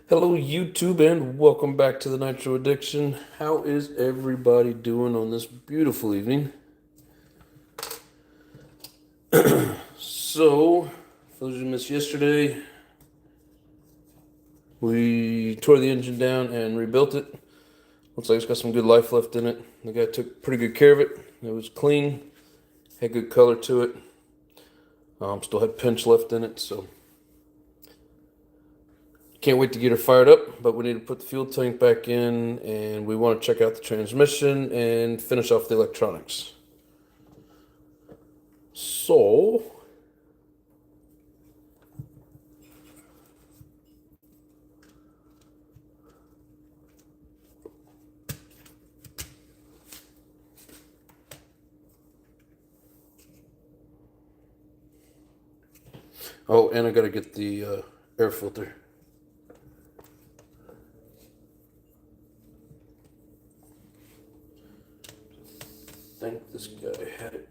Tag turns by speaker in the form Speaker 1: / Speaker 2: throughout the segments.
Speaker 1: Hello, YouTube, and welcome back to the Nitro Addiction. How is everybody doing on this beautiful evening? So, for those who missed yesterday, we tore the engine down and rebuilt it. Looks like it's got some good life left in it. The guy took pretty good care of it. It was clean, had good color to it. Still had pinch left in it, so can't wait to get her fired up, but we need to put the fuel tank back in, and we want to check out the transmission and finish off the electronics. So, oh, and I gotta get the air filter. I think this guy had it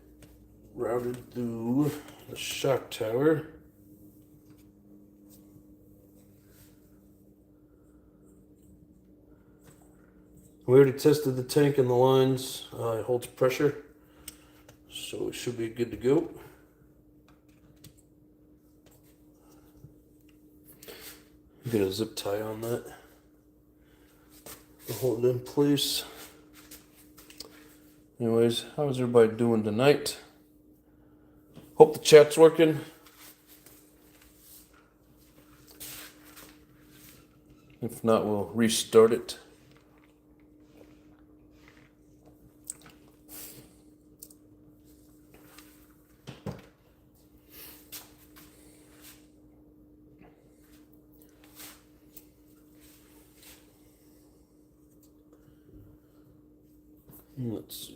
Speaker 1: routed through the shock tower. We already tested the tank and the lines. It holds pressure, so it should be good to go. Get a zip tie on that to hold it in place. Anyways, how is everybody doing tonight? Hope the chat's working. If not, we'll restart it. Let's see.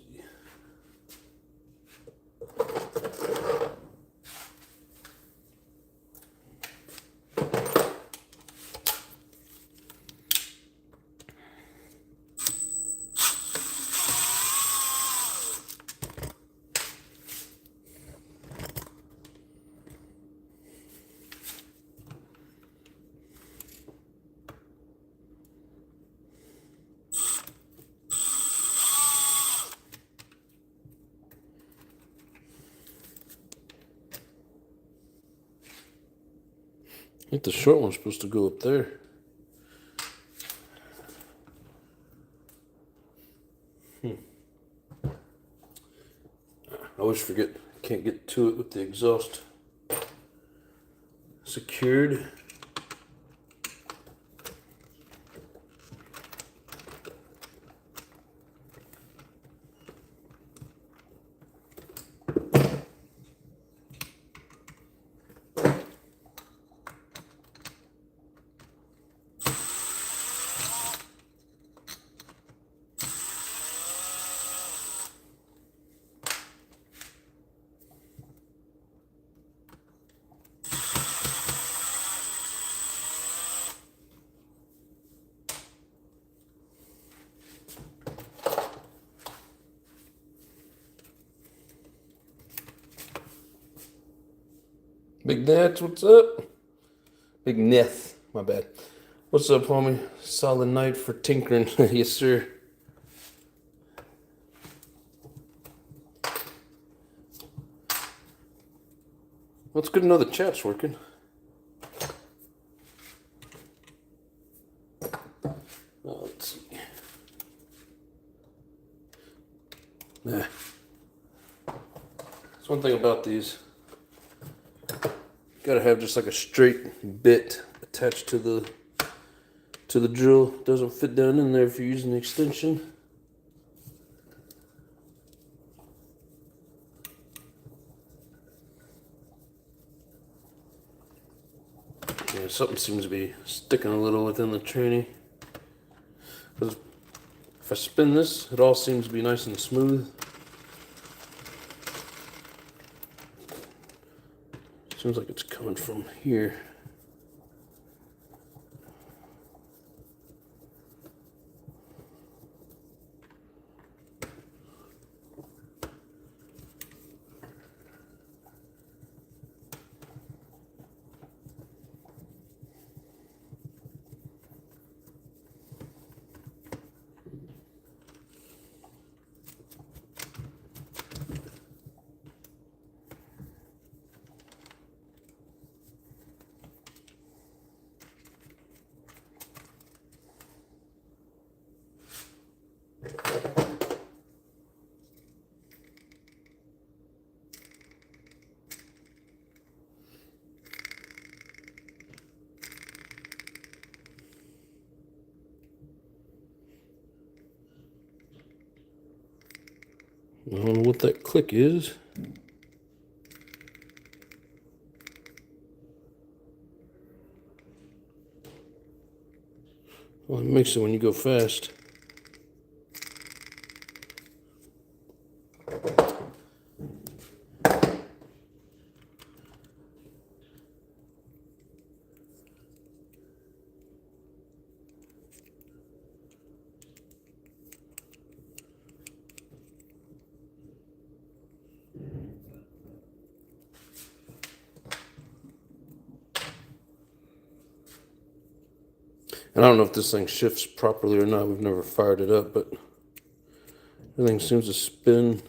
Speaker 1: I think the short one's supposed to go up there. I always forget, can't get to it with the exhaust secured. Big Nats, what's up? Big Neth, my bad. What's up, homie? Solid night for tinkering. Yes, sir. Well, it's good to know the chat's working. Let's see. That's one thing about these. Gotta have just like a straight bit attached to the drill. Doesn't fit down in there if you're using the extension. Yeah, something seems to be sticking a little within the tranny. Because if I spin this, it all seems to be nice and smooth. Seems like it's coming from here. I don't know what that click is. Well, it makes it when you go fast. And I don't know if this thing shifts properly or not. We've never fired it up, but everything seems to spin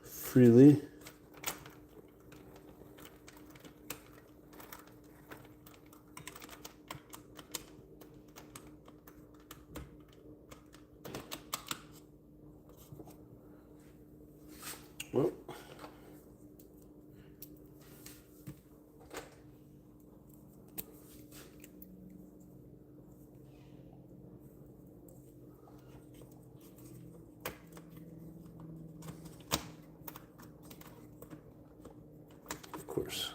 Speaker 1: freely. Well, of course.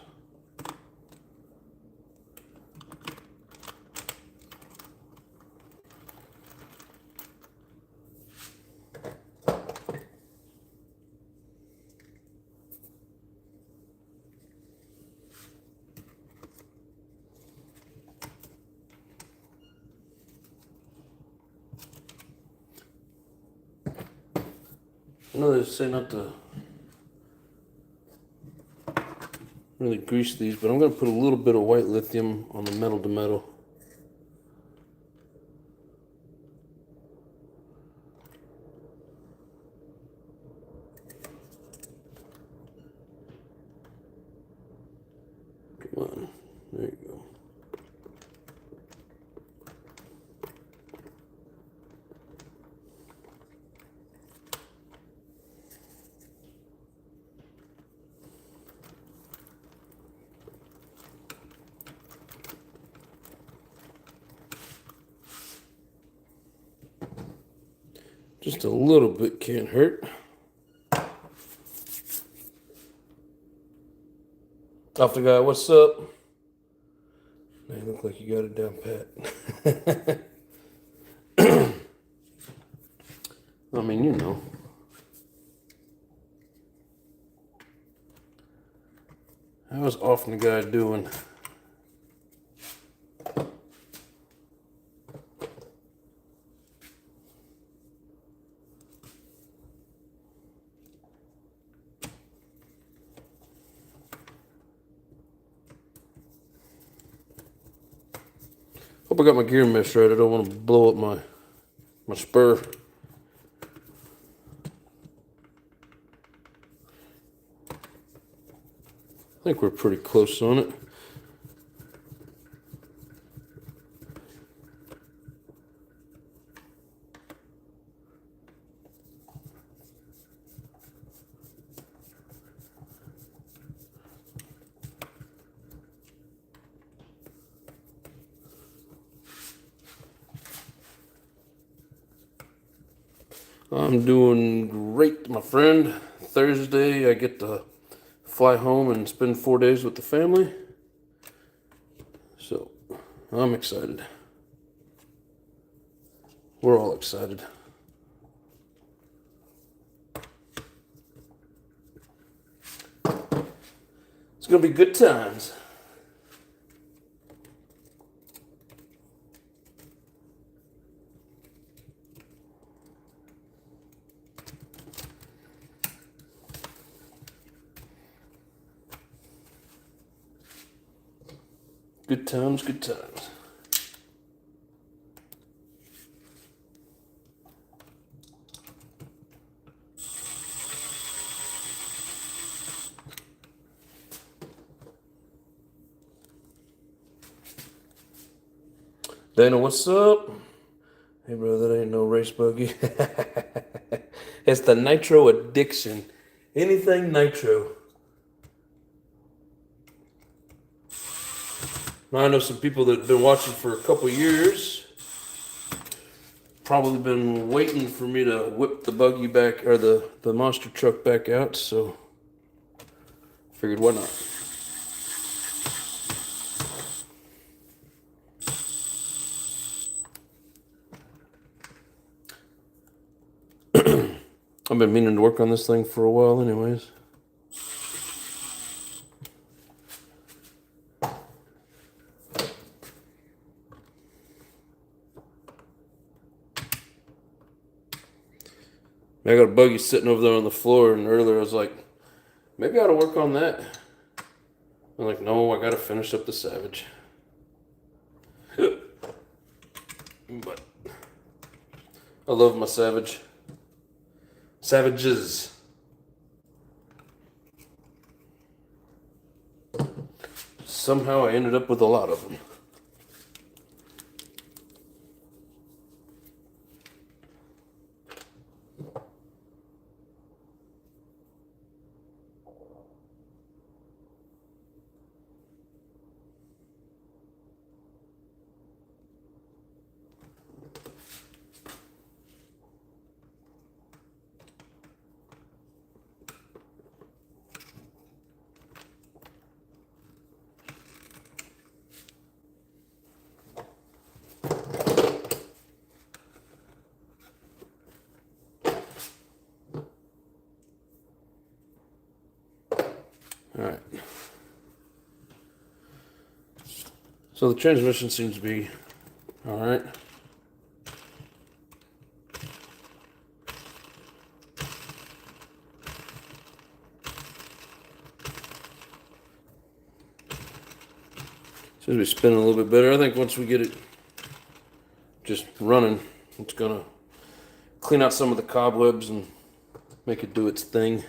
Speaker 1: I know they say not to really grease these, but I'm going to put a little bit of white lithium on the metal to metal. Come on, there you go. Just a little bit can't hurt. Off the guy, what's up? Now you look like you got it down pat. I mean, you know. How's off the guy doing? Hope I got my gear mesh right. I don't want to blow up my spur. I think we're pretty close on it. I'm doing great, my friend. Thursday, I get to fly home and spend 4 days with the family. So, I'm excited. We're all excited. It's gonna be good times. Good times, good times. Dana, what's up? Hey, bro, that ain't no race buggy. It's the Nitro Addiction. Anything nitro. Now, I know some people that have been watching for a couple years probably been waiting for me to whip the buggy back, or the monster truck back out, so figured why not. I've been meaning to work on this thing for a while anyways. I got a buggy sitting over there on the floor, and earlier I was like, maybe I ought to work on that. I'm like, no, I gotta finish up the Savage. But I love my Savage. Savages. Somehow I ended up with a lot of them. Alright. So the transmission seems to be alright. Seems to be spinning a little bit better. I think once we get it just running, it's gonna clean out some of the cobwebs and make it do its thing.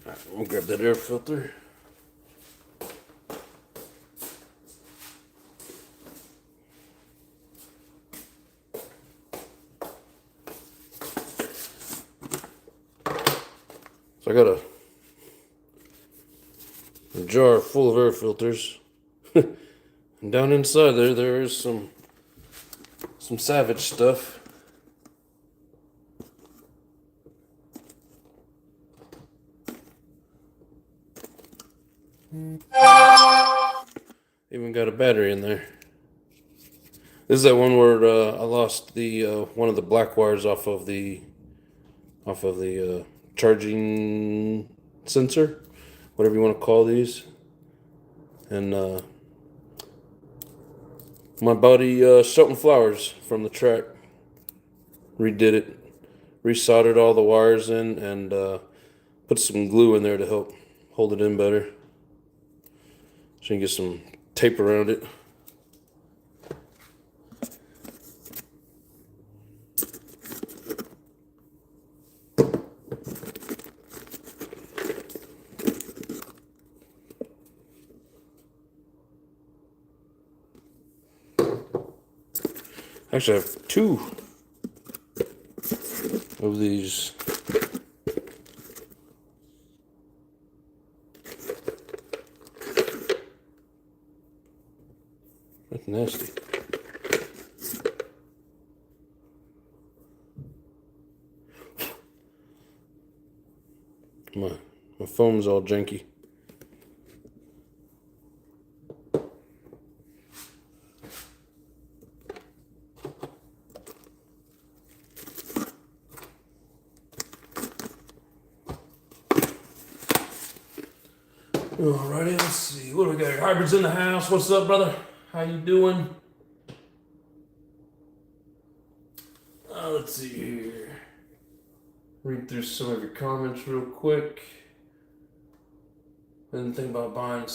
Speaker 1: Alright, we'll grab that air filter. So I got a jar full of air filters. And down inside there is some Savage stuff. Even got a battery in there. This is that one where I lost the one of the black wires off of the charging sensor, whatever you want to call these. And my buddy Shelton Flowers from the track redid it, resoldered all the wires in, and put some glue in there to help hold it in better. So you can get some tape around it. Actually, I have two of these. That's nasty. My foam's all janky. Alrighty, let's see. What do we got here? Hybrid's in the house. What's up, brother? How you doing? Let's see here. Read through some of your comments real quick. Didn't think about buying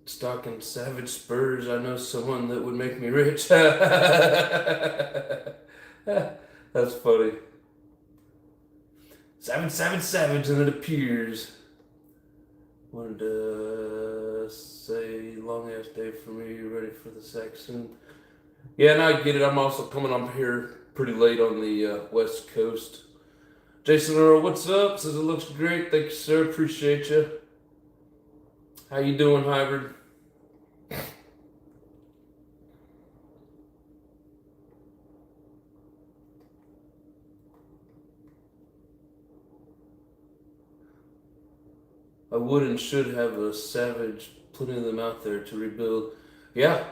Speaker 1: stock in Savage Spurs. I know someone that would make me rich. That's funny. 777, and it appears. Wanted to say long ass day for me. Ready for the sack soon? Yeah, and I get it. I'm also coming up here pretty late on the West Coast. Jason Earl, what's up? Says it looks great. Thank you, sir. Appreciate you. How you doing, Hybrid? I would and should have a Savage, plenty of them out there to rebuild. Yeah.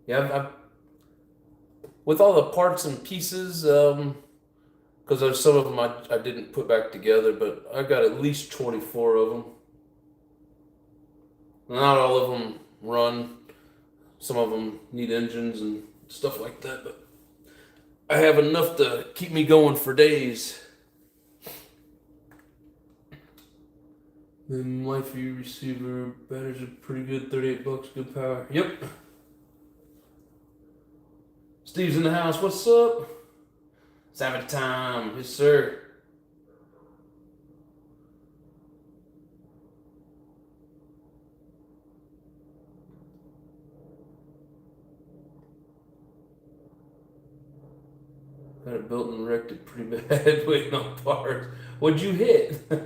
Speaker 1: Yeah, with all the parts and pieces, because there's some of them I didn't put back together, but I got at least 24 of them. Not all of them run. Some of them need engines and stuff like that, but I have enough to keep me going for days. Then Lifey receiver batteries are pretty good, $38, good power. Yep. Steve's in the house. What's up? Savage time. Yes, sir. Got it built and wrecked it pretty bad waiting on parts. What'd you hit? I'm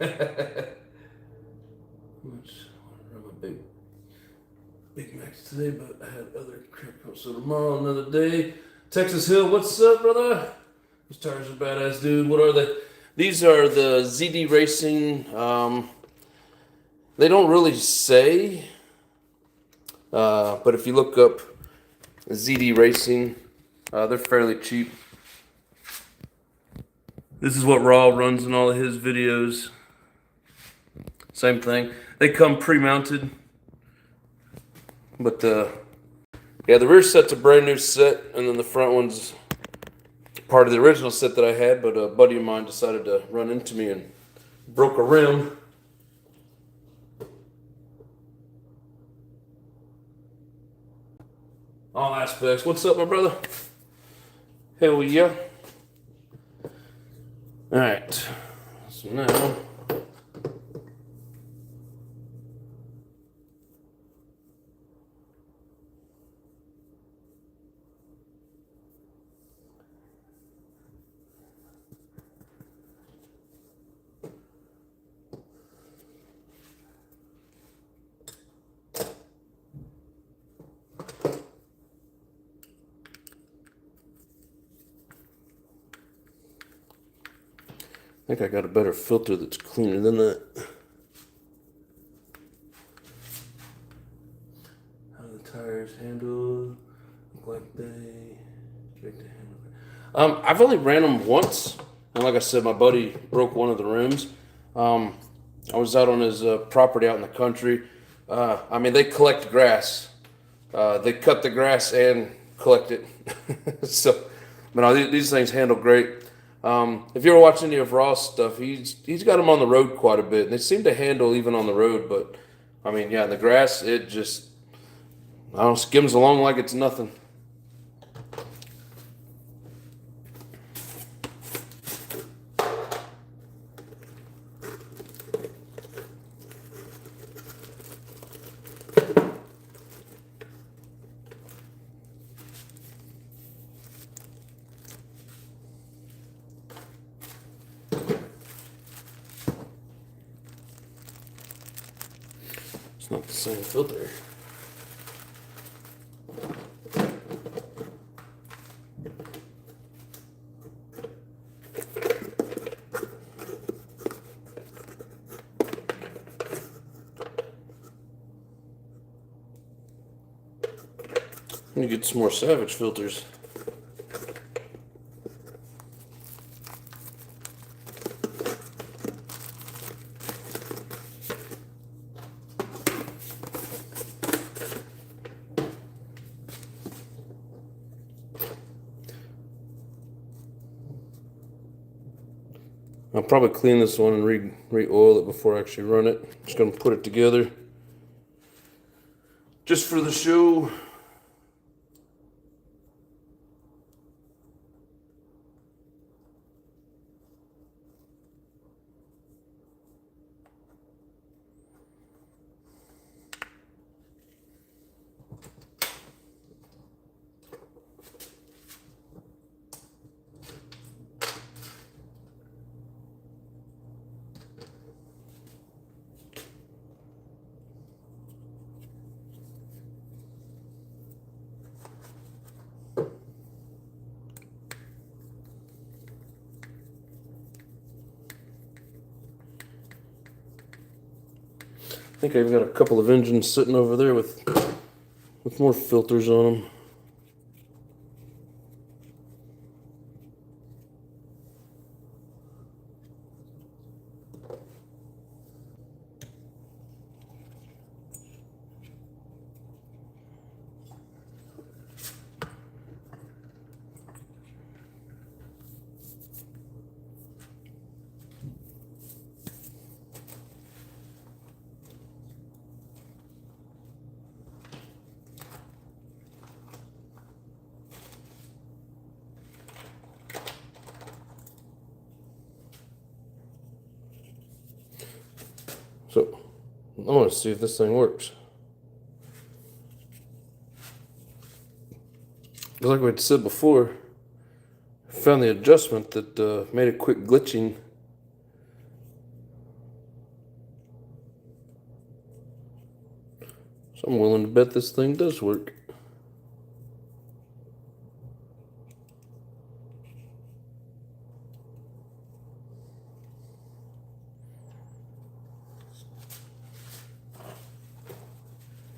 Speaker 1: a big Macs today, but I had other crap. So tomorrow, another day. Texas Hill, what's up, brother? These tires are badass, dude. What are they? These are the ZD Racing. They don't really say, but if you look up ZD Racing, they're fairly cheap. This is what Raw runs in all of his videos. Same thing. They come pre-mounted, but yeah, the rear set's a brand new set, and then the front one's part of the original set that I had, but a buddy of mine decided to run into me and broke a rim. All aspects. What's up, my brother? Hell yeah. All right. So now, I think I got a better filter that's cleaner than that. How do the tires handle? Look like they make the handle. I've only ran them once, and like I said, my buddy broke one of the rims. I was out on his property out in the country. I mean, they collect grass. They cut the grass and collect it. So, but no, these things handle great. If you ever watch any of Ross stuff, he's got them on the road quite a bit, and they seem to handle even on the road. But I mean, yeah, the grass, it just, I don't know, skims along like it's nothing. It's not the same filter. I need to get some more Savage filters. I'll probably clean this one and re-oil it before I actually run it. Just gonna put it together just for the show. I think I've got a couple of engines sitting over there with more filters on them. So I want to see if this thing works. Like we had said before, I found the adjustment that made it quit glitching. So I'm willing to bet this thing does work.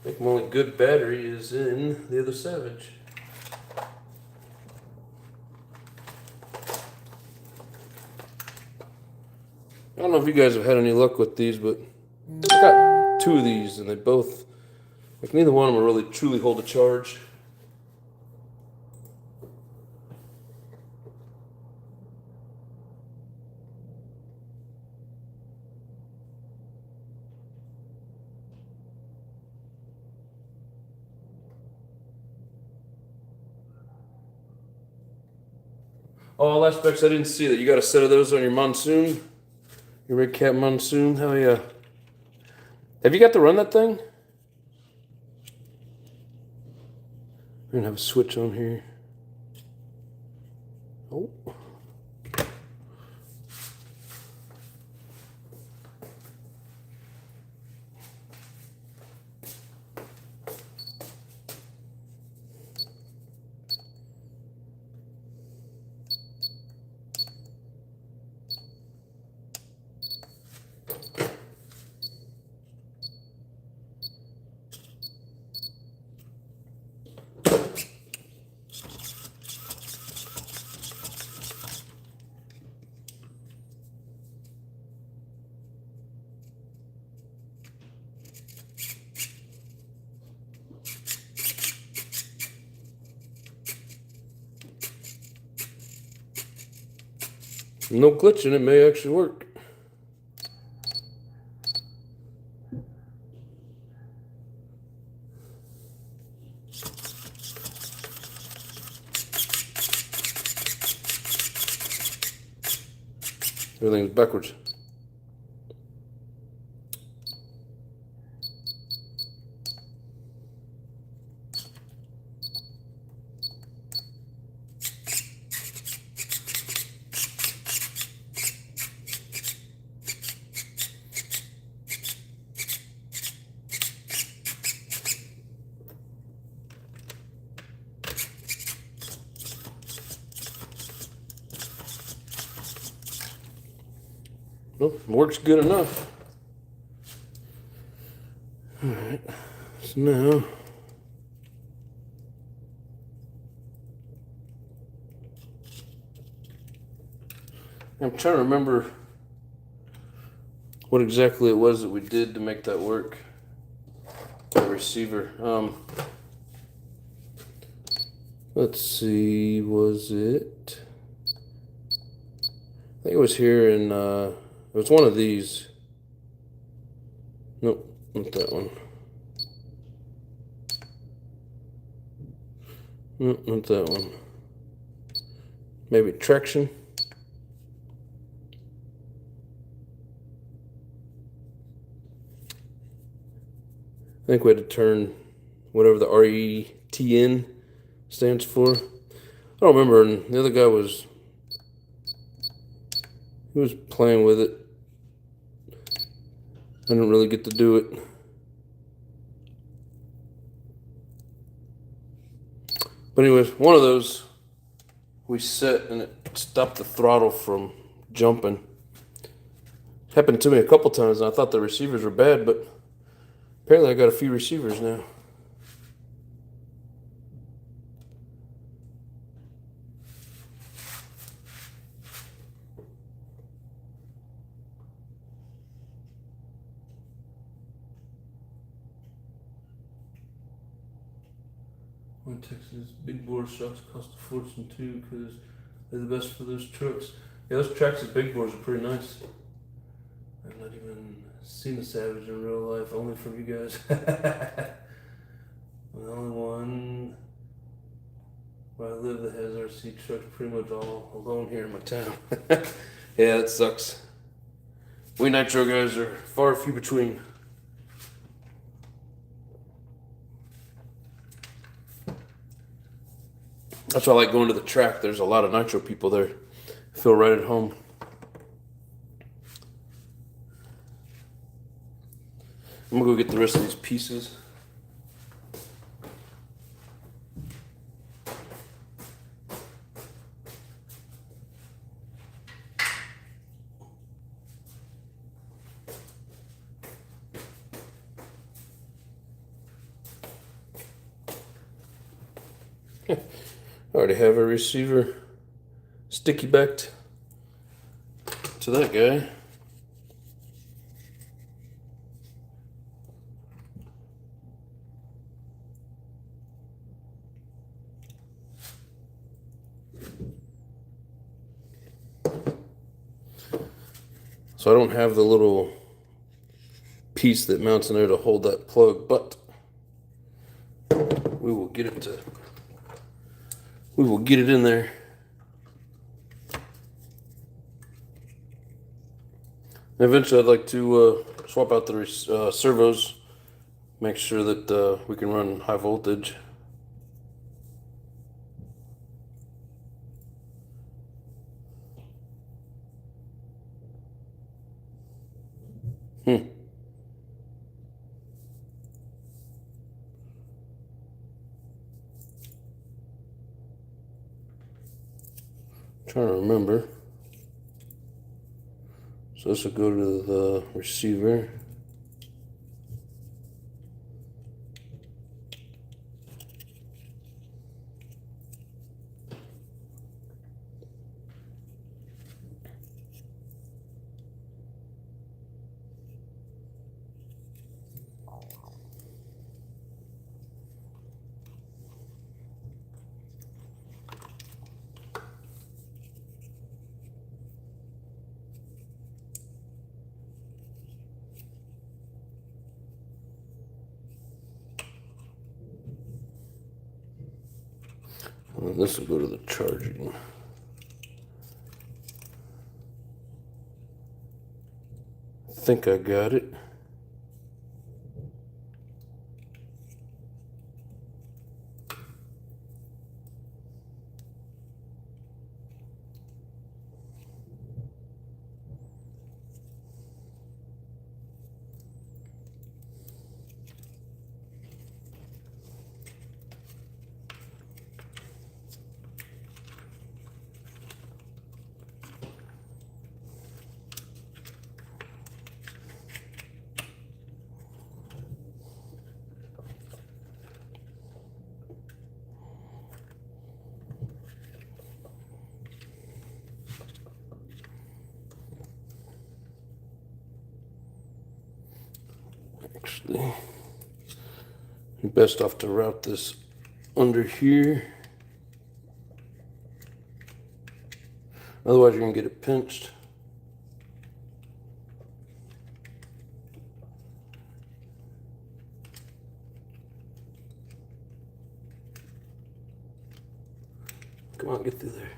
Speaker 1: I think my only good battery is in the other Savage. I don't know if you guys have had any luck with these, but I got two of these and they both, like neither one of them really truly hold a charge. All aspects I didn't see that. You got a set of those on your Monsoon? Your red cap Monsoon? Hell yeah. Have you got to run that thing? I'm gonna have a switch on here. Oh. No glitching, it may actually work. Everything's backwards. Well, works good enough. Alright, so now I'm trying to remember what exactly it was that we did to make that work. The receiver. Let's see, was it? I think it was here in it was one of these. Nope, not that one. Nope, not that one. Maybe traction. I think we had to turn whatever the RETN stands for. I don't remember, and the other guy was playing with it. I didn't really get to do it. But anyways, one of those we set and it stopped the throttle from jumping. Happened to me a couple times and I thought the receivers were bad, but Apparently I got a few receivers now. One Texas big bore shocks cost a fortune too, because they're the best for those trucks. Yeah, those tracks of big bores are pretty nice. I've not even seen a Savage in real life, only from you guys. I'm the only one where I live that has RC trucks pretty much all alone here in my town. Yeah, that sucks. We Nitro guys are far few between. That's why I like going to the track. There's a lot of Nitro people there. I feel right at home. I'm gonna go get the rest of these pieces. I already have a receiver sticky backed to that guy. So I don't have the little piece that mounts in there to hold that plug, but we will get it in there. Eventually I'd like to swap out the servos, make sure that we can run high voltage. Trying to remember. So this will go to the receiver. And this will go to the charging. I think I got it. Actually, you're best off to route this under here. Otherwise, you're going to get it pinched. Come on, get through there.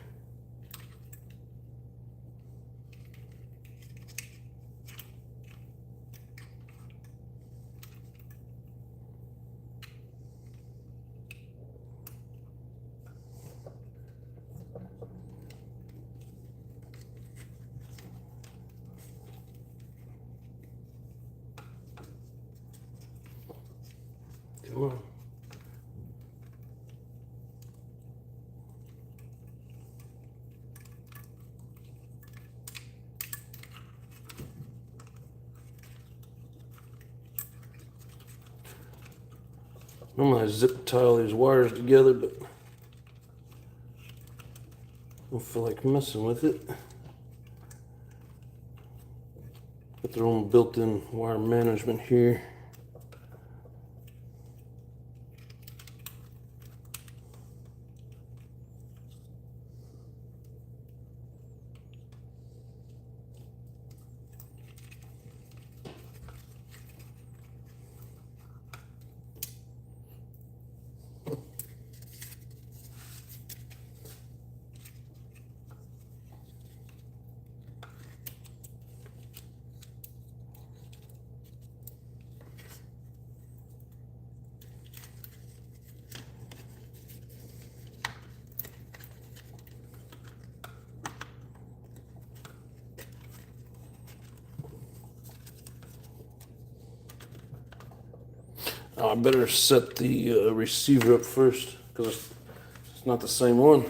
Speaker 1: Come on. Normally I zip tie all these wires together, but I don't feel like messing with it. Got their own built-in wire management here. I better set the receiver up first because it's not the same one.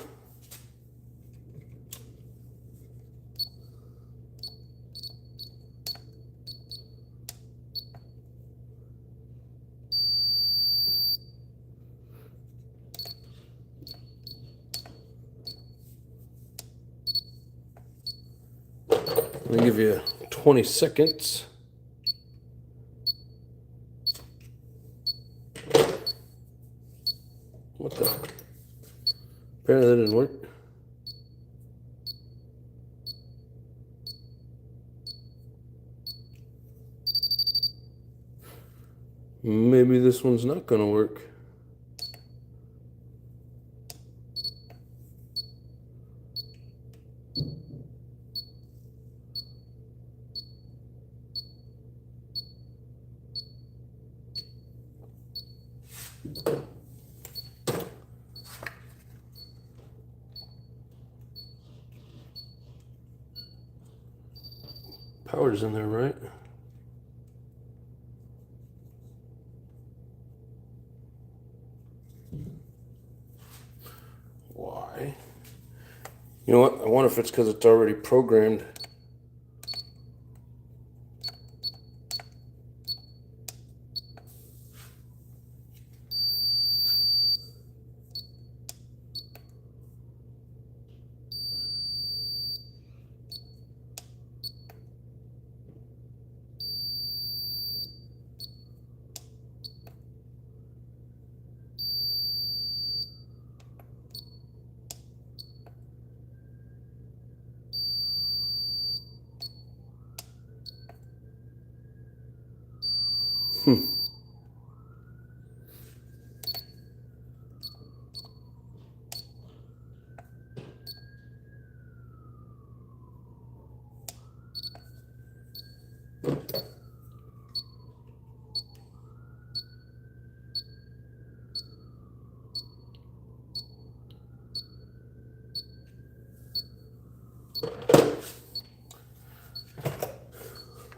Speaker 1: Let me give you 20 seconds. What the? Apparently that didn't work. Maybe this one's not gonna work. Power's in there, right? Why? You know what? I wonder if it's because it's already programmed.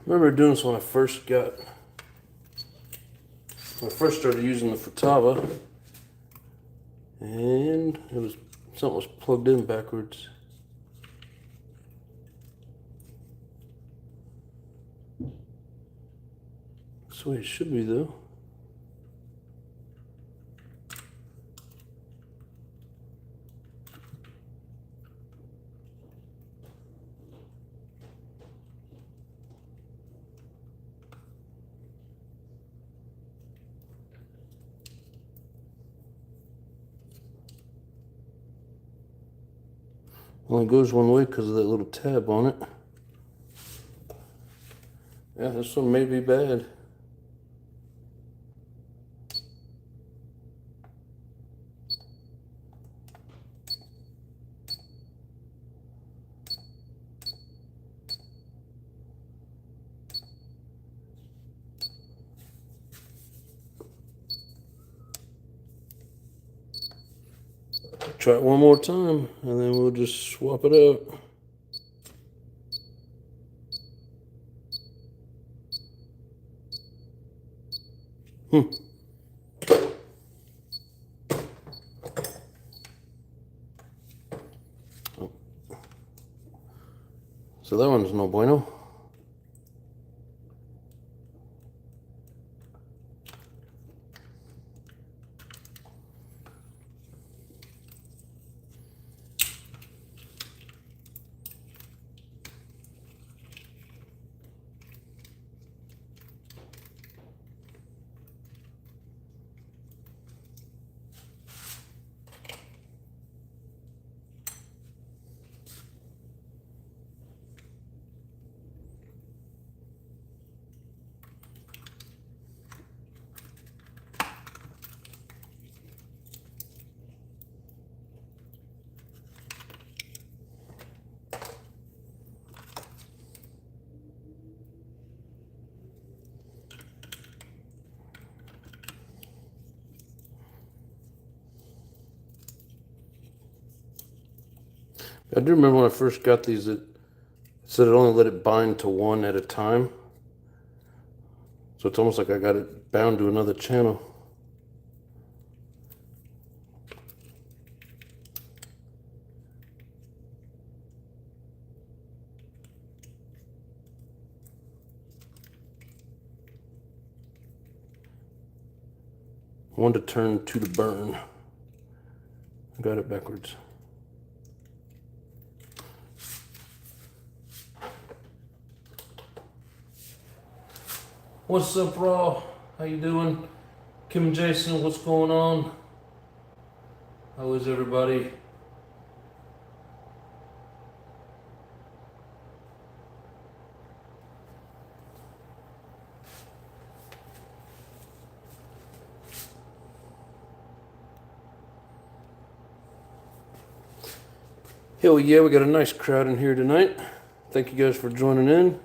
Speaker 1: I remember doing this when I first started using the Futaba, and something was plugged in backwards. That's the way it should be, though. Only goes one way because of that little tab on it. Yeah, this one may be bad. Try it one more time, and then we'll just swap it out. So that one's no bueno. I do remember when I first got these, it said it only let it bind to one at a time. So it's almost like I got it bound to another channel. One to turn, two to burn. I got it backwards. What's up, Raw? How you doing? Kim and Jason, what's going on? How is everybody? Hell yeah, we got a nice crowd in here tonight. Thank you guys for joining in.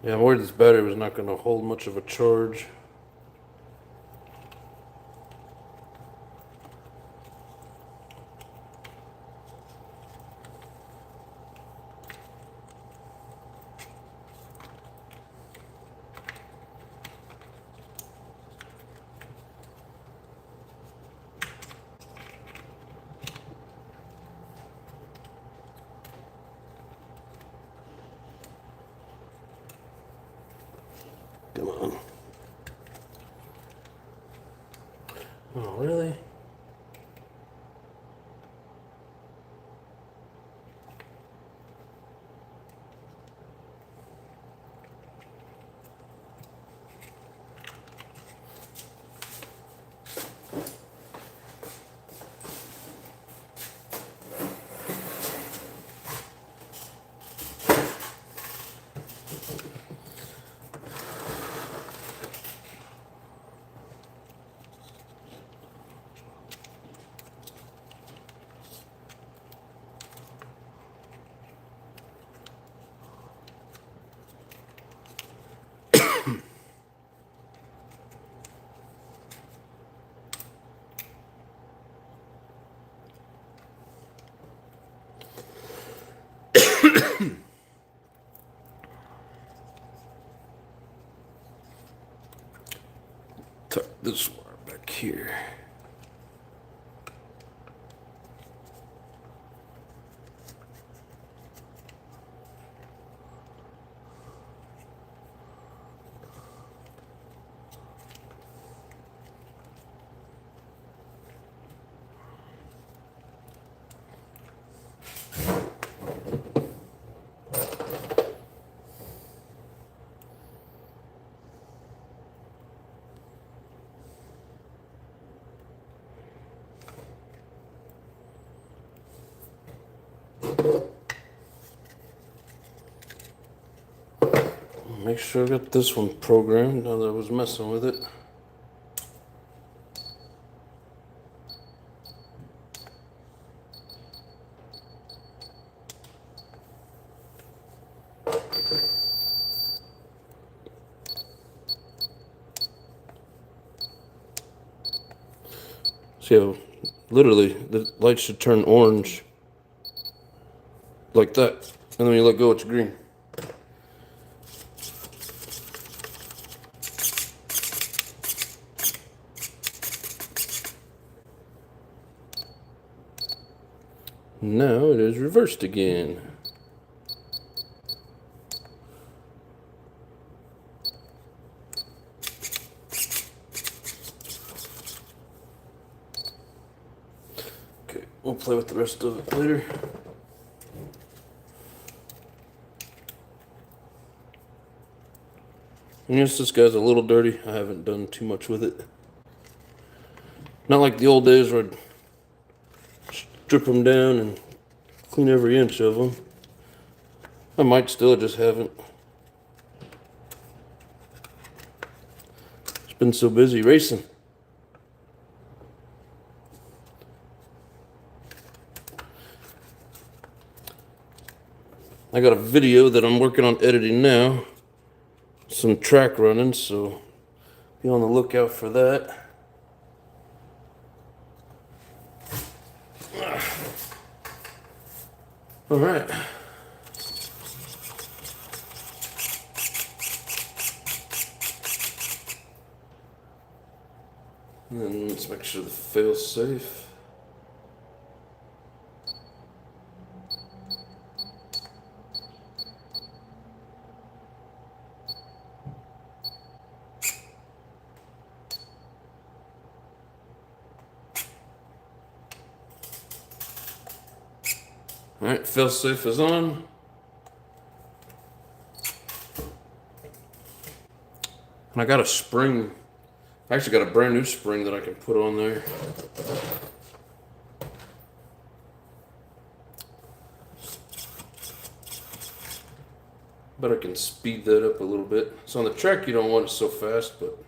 Speaker 1: Yeah, I'm worried this battery was not going to hold much of a charge. Come on. Oh, really? Tuck this wire back here. Make sure I got this one programmed now that I was messing with it. So literally the light should turn orange like that, and then when you let go it's green. Now it is reversed again. Okay, we'll play with the rest of it later. And yes, this guy's a little dirty. I haven't done too much with it. Not like the old days where I'd strip them down and clean every inch of them. I might still, I just haven't. It's been so busy racing. I got a video that I'm working on editing now. Some track running, so be on the lookout for that. All right. And then let's make sure the fail's safe. All right, fail safe is on. And I got a spring. I actually got a brand new spring that I can put on there. But I can speed that up a little bit. So on the track you don't want it so fast, but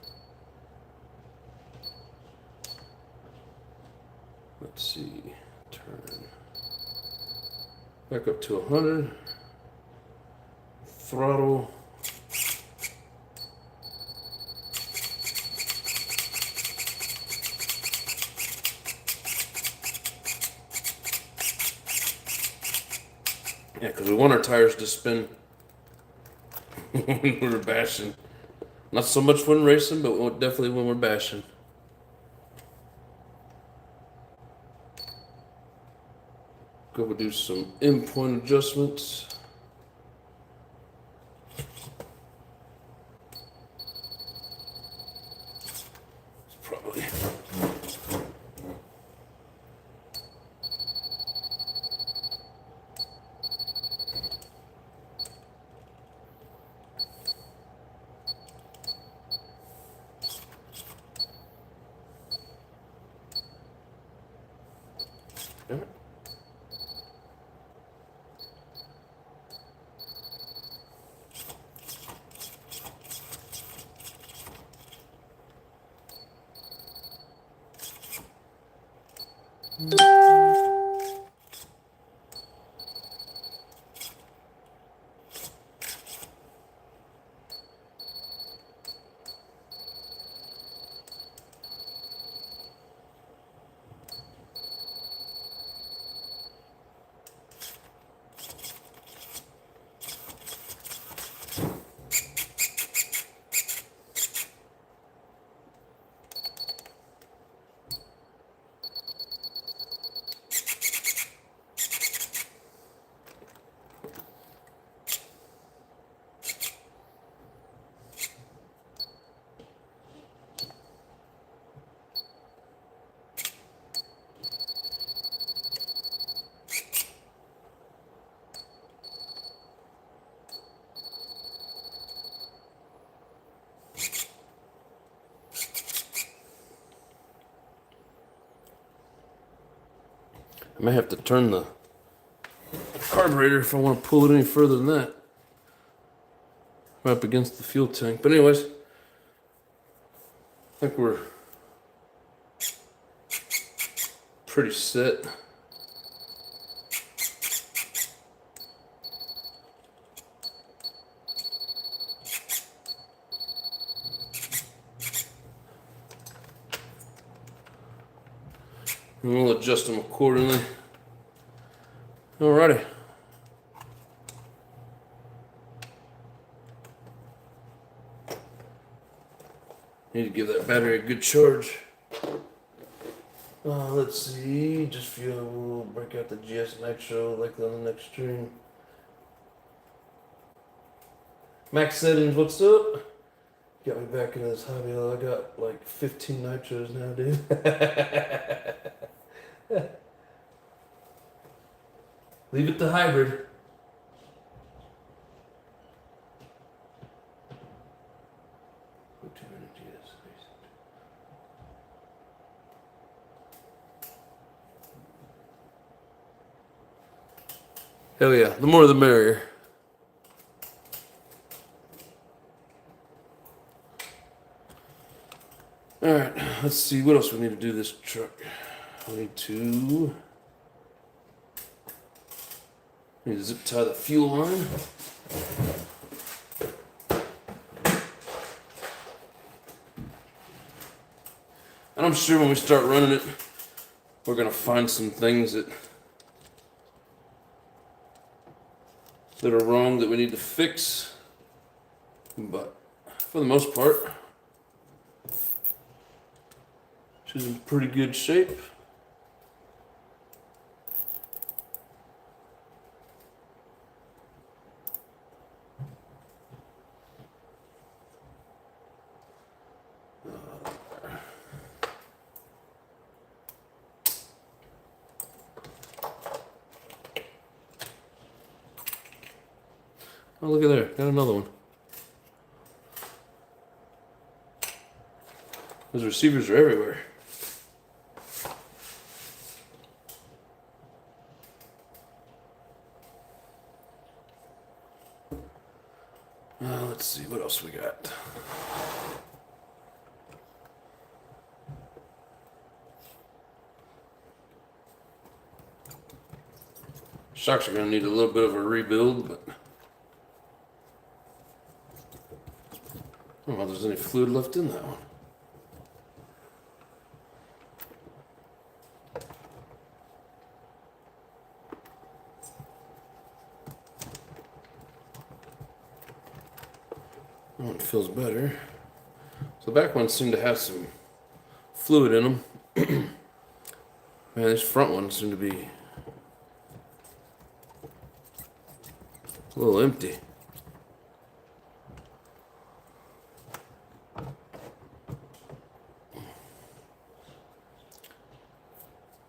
Speaker 1: let's see. Turn back up to 100. Throttle. Yeah, because we want our tires to spin when we're bashing. Not so much when racing, but definitely when we're bashing. Go do some endpoint adjustments. It's probably yeah. I may have to turn the carburetor if I want to pull it any further than that. Right up against the fuel tank. But anyways, I think we're pretty set. And we'll adjust them accordingly. Alrighty. Need to give that battery a good charge. Let's see. Just fuel, break out the GS Nitro like on the next stream. Max settings, what's up? Got me back into this hobby. I got like 15 nitros now, dude. Leave it to hybrid. Hell yeah, the more the merrier. Let's see, what else we need to do this truck? We need to zip tie the fuel line. And I'm sure when we start running it, we're gonna find some things that are wrong that we need to fix. But for the most part, she's in pretty good shape. Oh, look at there. Got another one. Those receivers are everywhere. Let's see what else we got. Shocks are going to need a little bit of a rebuild, but I don't know if there's any fluid left in that one. That one feels better. So the back ones seem to have some fluid in them. Man, these front ones seem to be a little empty.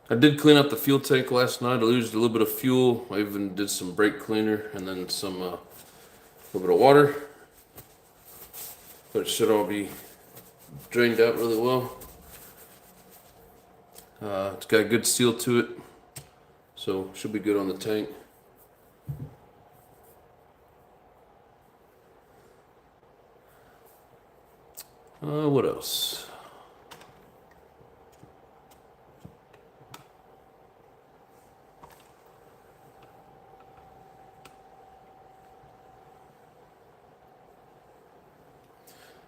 Speaker 1: I did clean out the fuel tank last night. I used a little bit of fuel. I even did some brake cleaner and then some little bit of water. But it should all be drained out really well. It's got a good seal to it, so should be good on the tank. What else?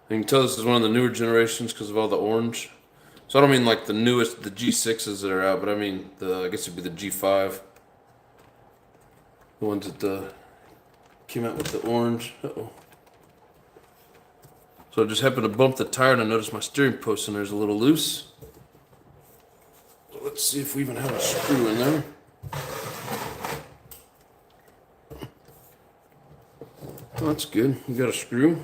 Speaker 1: You can tell this is one of the newer generations because of all the orange. So I don't mean like the newest, the G6s that are out, but I mean I guess it'd be the G5. The ones that came out with the orange. Uh-oh. So I just happened to bump the tire and I noticed my steering post in there's a little loose. So let's see if we even have a screw in there. Oh, that's good. We got a screw.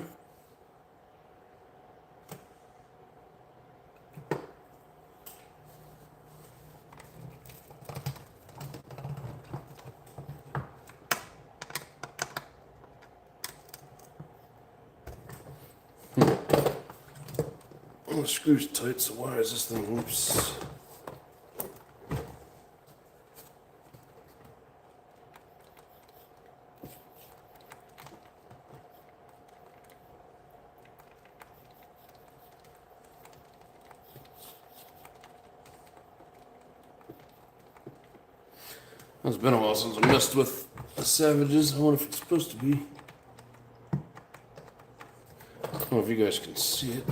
Speaker 1: Oh, the screw's tight, so why is this thing loose? It's been a while since I messed with the Savages. I wonder if it's supposed to be. I don't know if you guys can see it.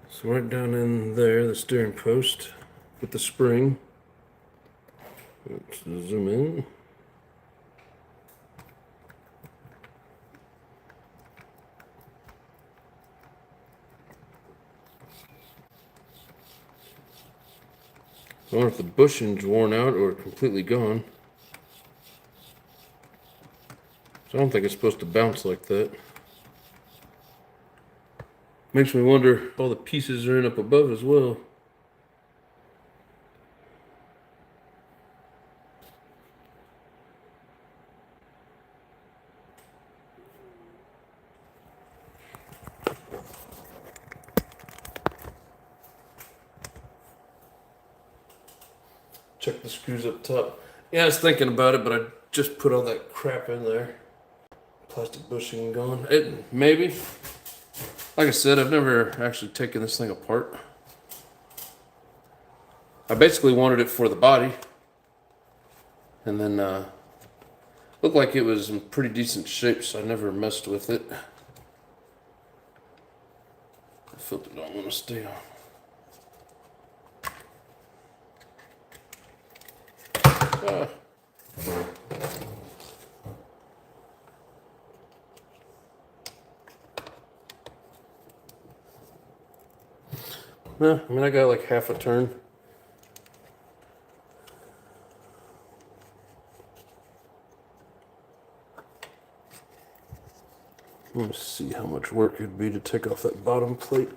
Speaker 1: So right down in there, the steering post with the spring. Let's zoom in. I wonder if the bushing's worn out or completely gone. So I don't think it's supposed to bounce like that. Makes me wonder if all the pieces are in up above as well. check the screws up top. Yeah, I was thinking about it, but I just put all that crap in there. Plastic bushing gone. Maybe. Like I said, I've never actually taken this thing apart. I basically wanted it for the body. And then looked like it was in pretty decent shape, so I never messed with it. The filter don't want to stay on. Ah. I mean, I got like half a turn. Let's see how much work it'd be to take off that bottom plate.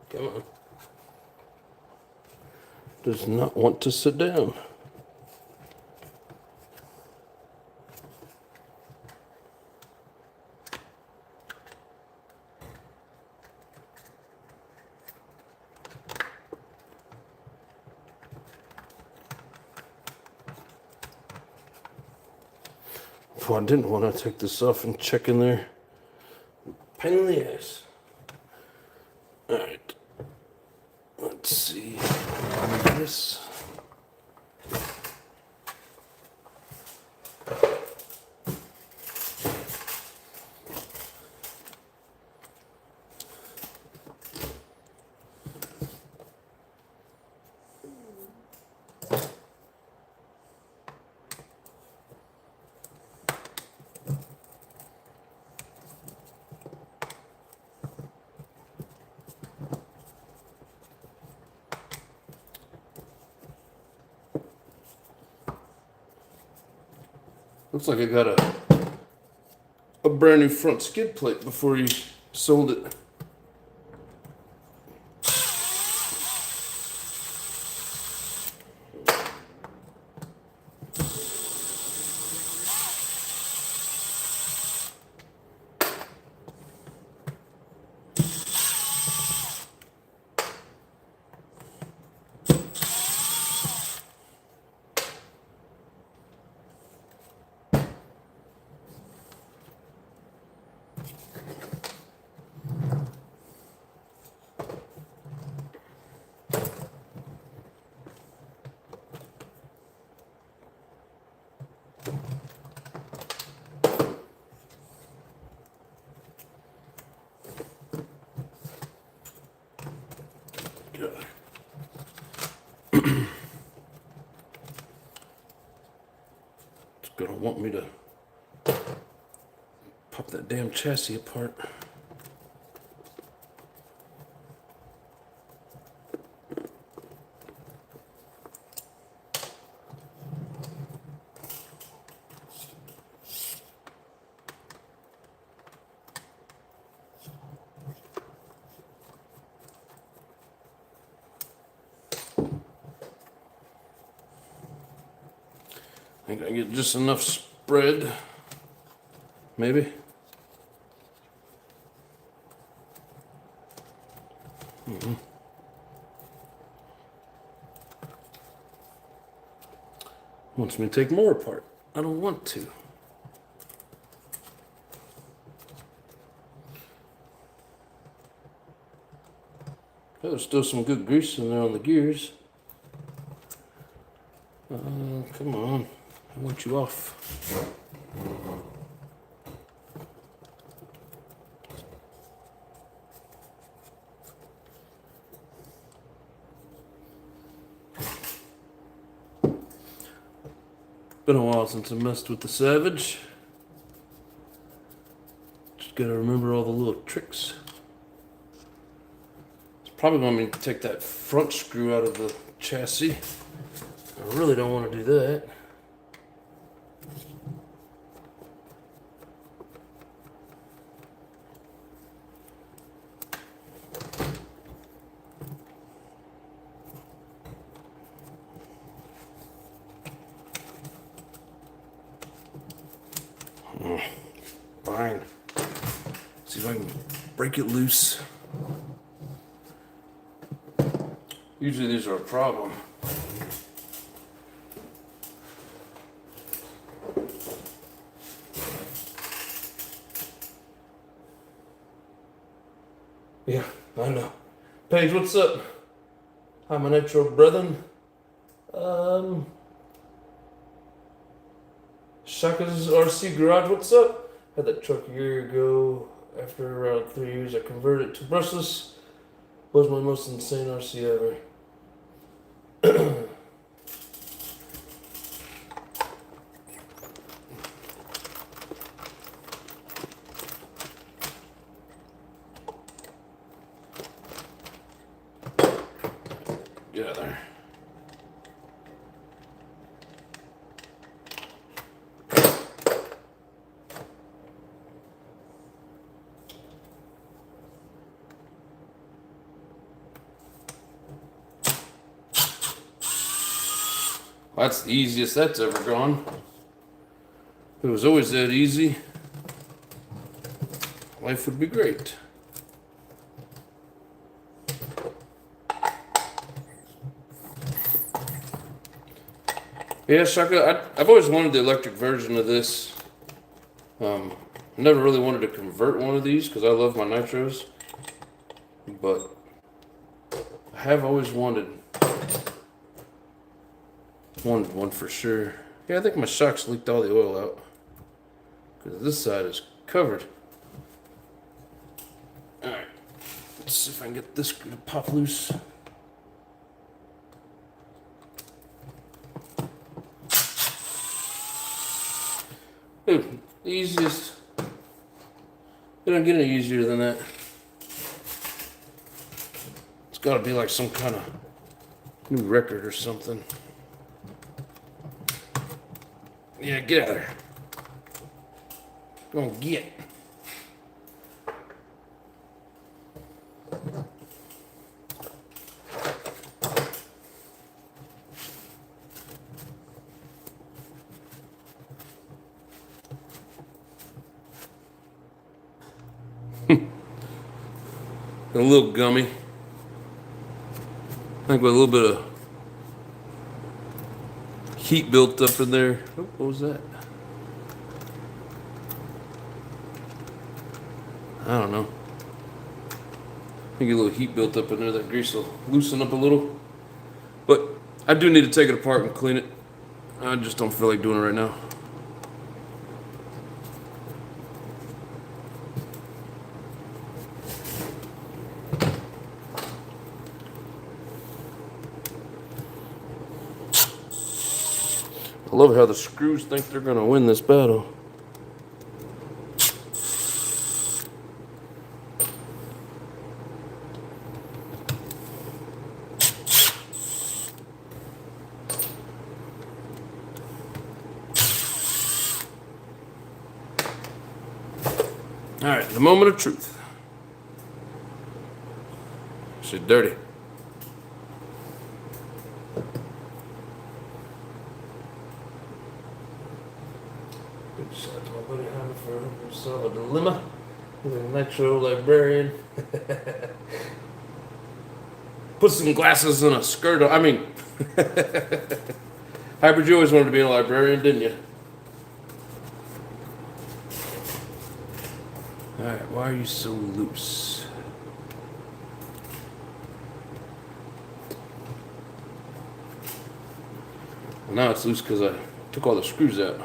Speaker 1: Come on. Does not want to sit down. Oh, I didn't want to take this off and check in there. Pain in the ass. Alright. Let's see. This. Looks like I got a brand new front skid plate before he sold it. It's gonna want me to pop that damn chassis apart. I think I get just enough spread, maybe. Wants me to take more apart. I don't want to. Oh, there's still some good grease in there on the gears. Come on. I want you off. Been a while since I messed with the Savage. Just gotta remember all the little tricks. It's probably want me to take that front screw out of the chassis. I really don't want to do that. fine. See if I can break it loose. Usually these are a problem. Yeah, I know. Paige, what's up? Hi, my Nitro brethren. Shaka's RC Garage, what's up? Had that truck a year ago. After around 3 years, I converted it to brushless. Was my most insane RC ever. Get out of there. That's the easiest that's ever gone. If it was always that easy, life would be great. Yeah, Shaka, I've always wanted the electric version of this. I never really wanted to convert one of these because I love my nitros, but I have always wanted one for sure. Yeah, I think my shocks leaked all the oil out because this side is covered. All right, let's see if I can get this screw to pop loose. Dude, the easiest. It don't get any easier than that. It's got to be like some kind of new record or something. Yeah, get out of there. Go on, get. A little gummy. I think with a little bit of heat built up in there. Oh, what was that? I don't know. I think a little heat built up in there. That grease will loosen up a little. But I do need to take it apart and clean it. I just don't feel like doing it right now. I love how the screws think they're going to win this battle. All right, the moment of truth. Shit dirty. Good shot to my buddy Hammer for himself a dilemma. He's a Nitro librarian. Put some glasses and a skirt on. I mean, Hybrid, you always wanted to be a librarian, didn't you? Alright, why are you so loose? Well, now it's loose because I took all the screws out.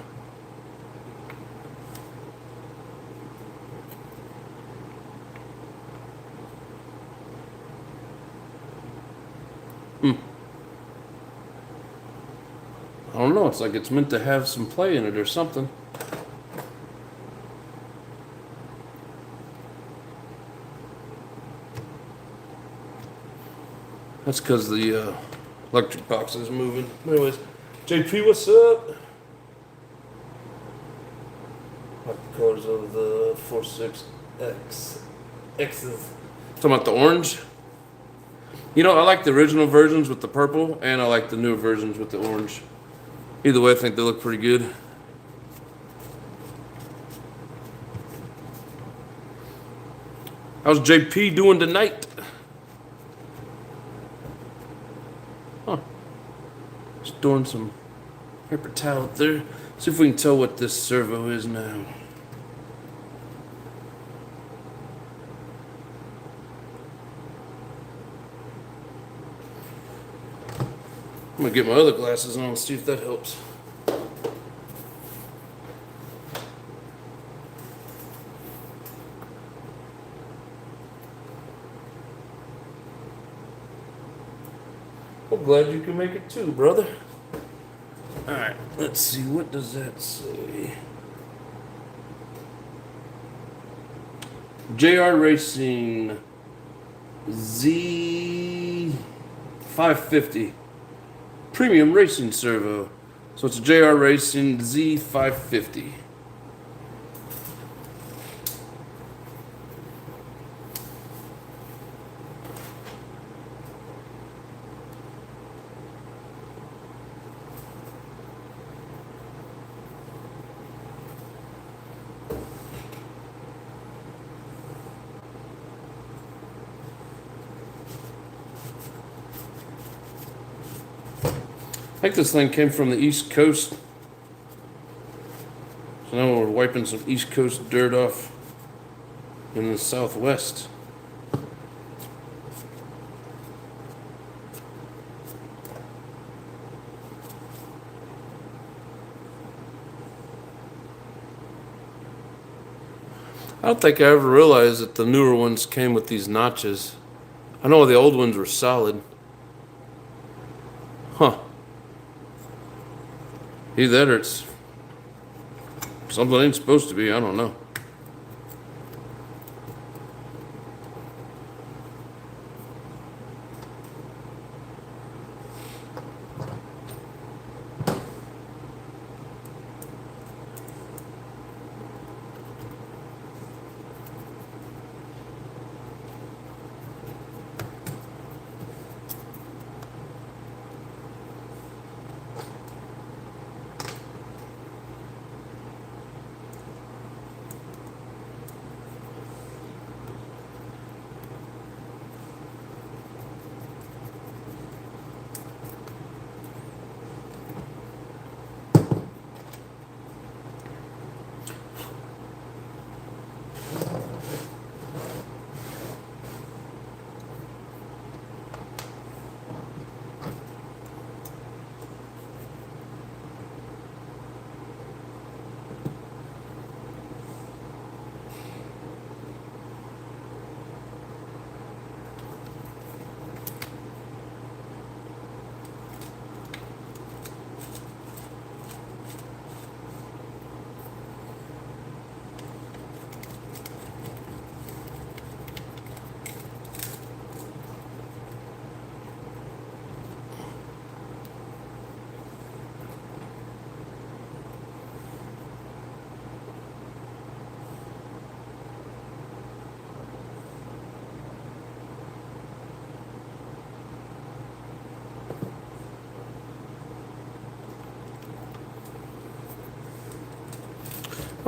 Speaker 1: I don't know, it's like it's meant to have some play in it or something. That's because the electric box is moving. Anyways, JP, what's up? I like the colors of the 46X. X's. Talking about the orange? You know, I like the original versions with the purple, and I like the newer versions with the orange. Either way, I think they look pretty good. How's JP doing tonight? Huh. Just doing some paper towel out there. See if we can tell what this servo is now. I'm gonna get my other glasses on and see if that helps. Well, glad you can make it too, brother. Alright, let's see, what does that say? JR Racing Z550 Premium Racing Servo. So it's a JR Racing Z550. I think this thing came from the East Coast. So now we're wiping some East Coast dirt off in the Southwest. I don't think I ever realized that the newer ones came with these notches. I know the old ones were solid. Huh. Either that or it's something ain't supposed to be, I don't know.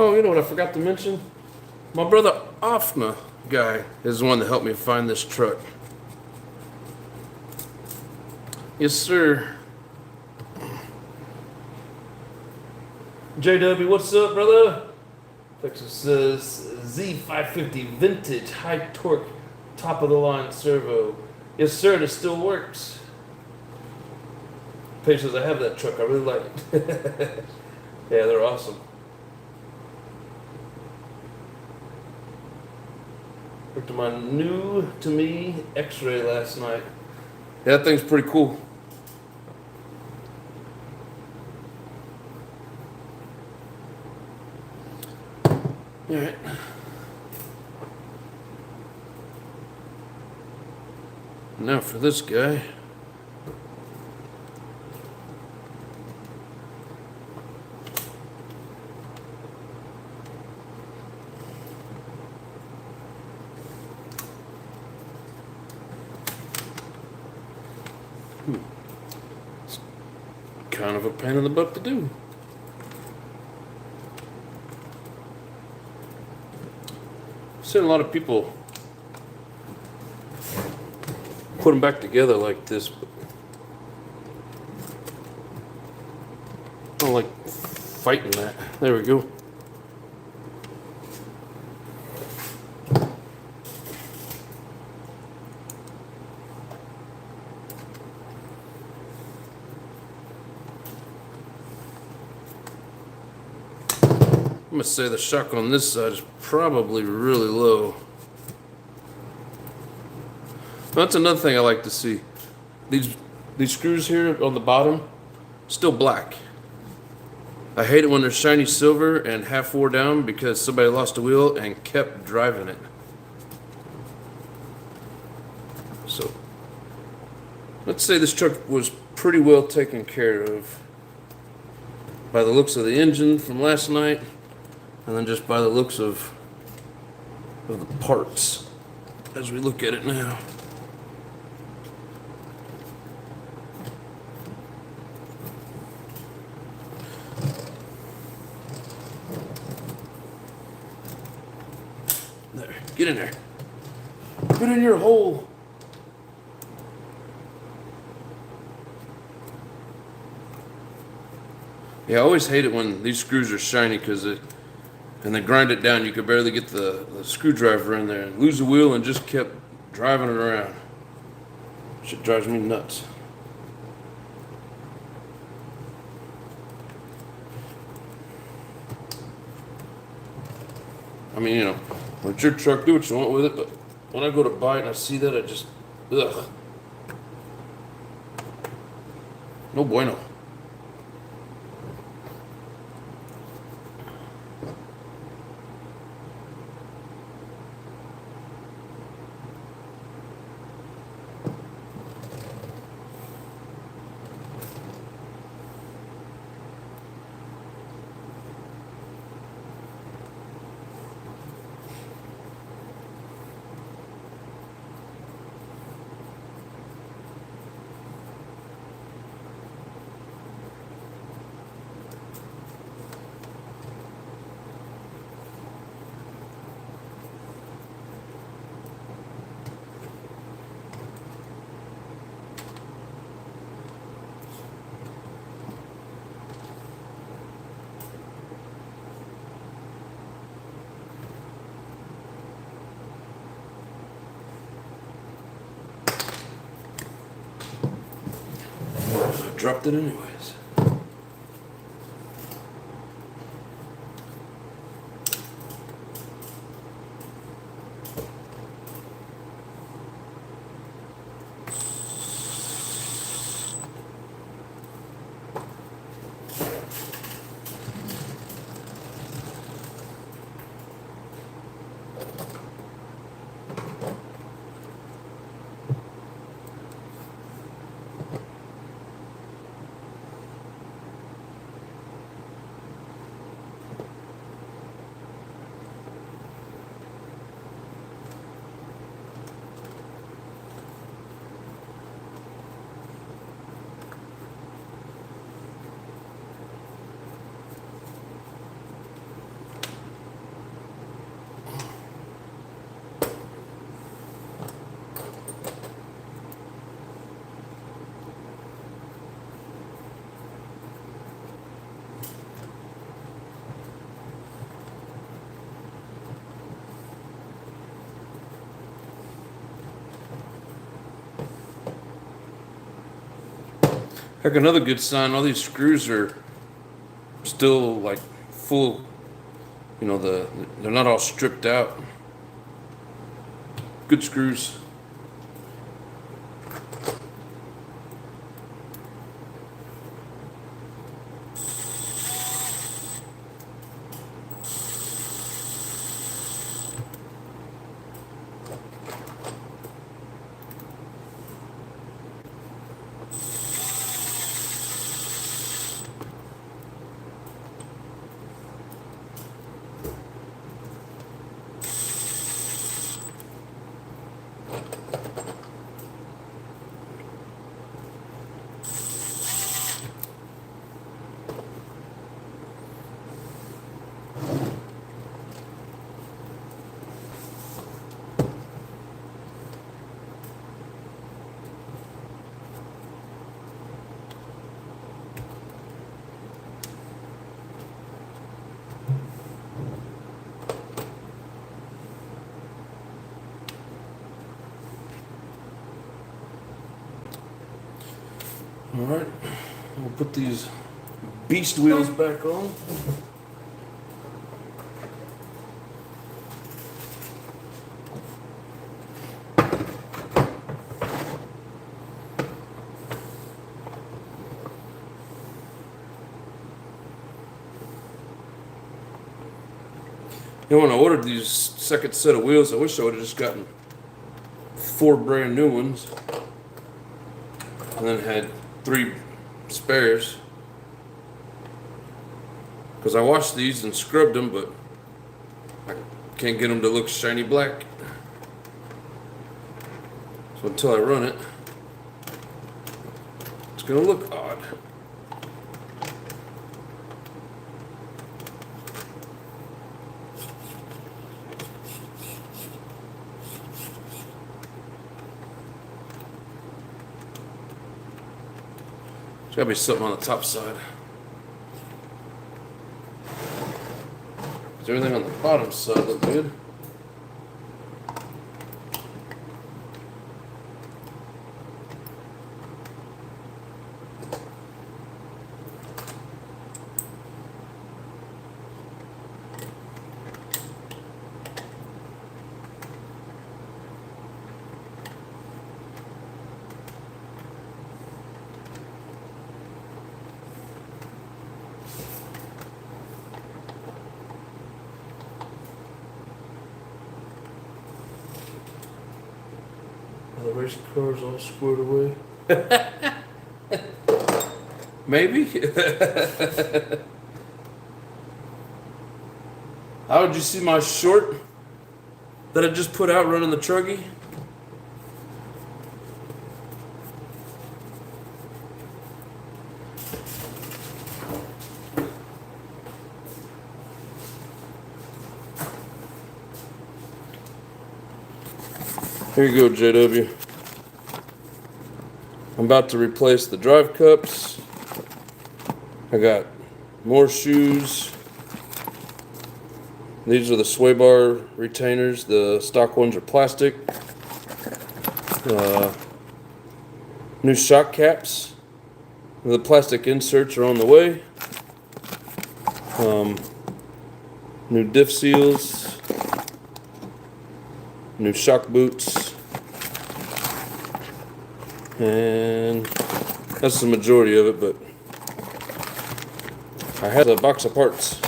Speaker 1: Oh, you know what I forgot to mention? My brother Offna guy is the one that helped me find this truck. Yes, sir. JW, what's up, brother? Texas says Z550 vintage high torque top of the line servo. Yes, sir, and it still works. Paige says I have that truck. I really like it. Yeah, they're awesome. Looked at my new to me X-ray last night. Yeah, that thing's pretty cool. All right. Now for this guy. It's kind of a pain in the butt to do. I've seen a lot of people put them back together like this. But I don't like fighting that. There we go. I'm gonna say the shock on this side is probably really low. That's another thing I like to see. These screws here on the bottom, still black. I hate it when they're shiny silver and half wore down because somebody lost a wheel and kept driving it. So, let's say this truck was pretty well taken care of by the looks of the engine from last night, and then just by the looks of the parts as we look at it now. There, get in there. Get in your hole. Yeah, I always hate it when these screws are shiny because and they grind it down. You could barely get the screwdriver in there. Lose the wheel and just kept driving it around. Shit drives me nuts. I mean, you know, let your truck do what you want with it, but when I go to buy it and I see that, I just, ugh. No bueno. Dropped it anyways. Heck, another good sign, all these screws are still like full, you know, they're not all stripped out. Good screws. Alright, we'll put these beast wheels back on. You know, when I ordered these second set of wheels, I wish I would have just gotten 4 brand new ones and then had 3 spares, because I washed these and scrubbed them, but I can't get them to look shiny black. So until I run it, it's gonna look odd. There's gotta be something on the top side. Does everything on the bottom side look good? The race car's all squared away. Maybe. How did you see my short that I just put out running the truggy? Here you go, JW. I'm about to replace the drive cups. I got more shoes. These are the sway bar retainers. The stock ones are plastic. New shock caps. The plastic inserts are on the way. New diff seals. New shock boots. And that's the majority of it, but I had a box of parts.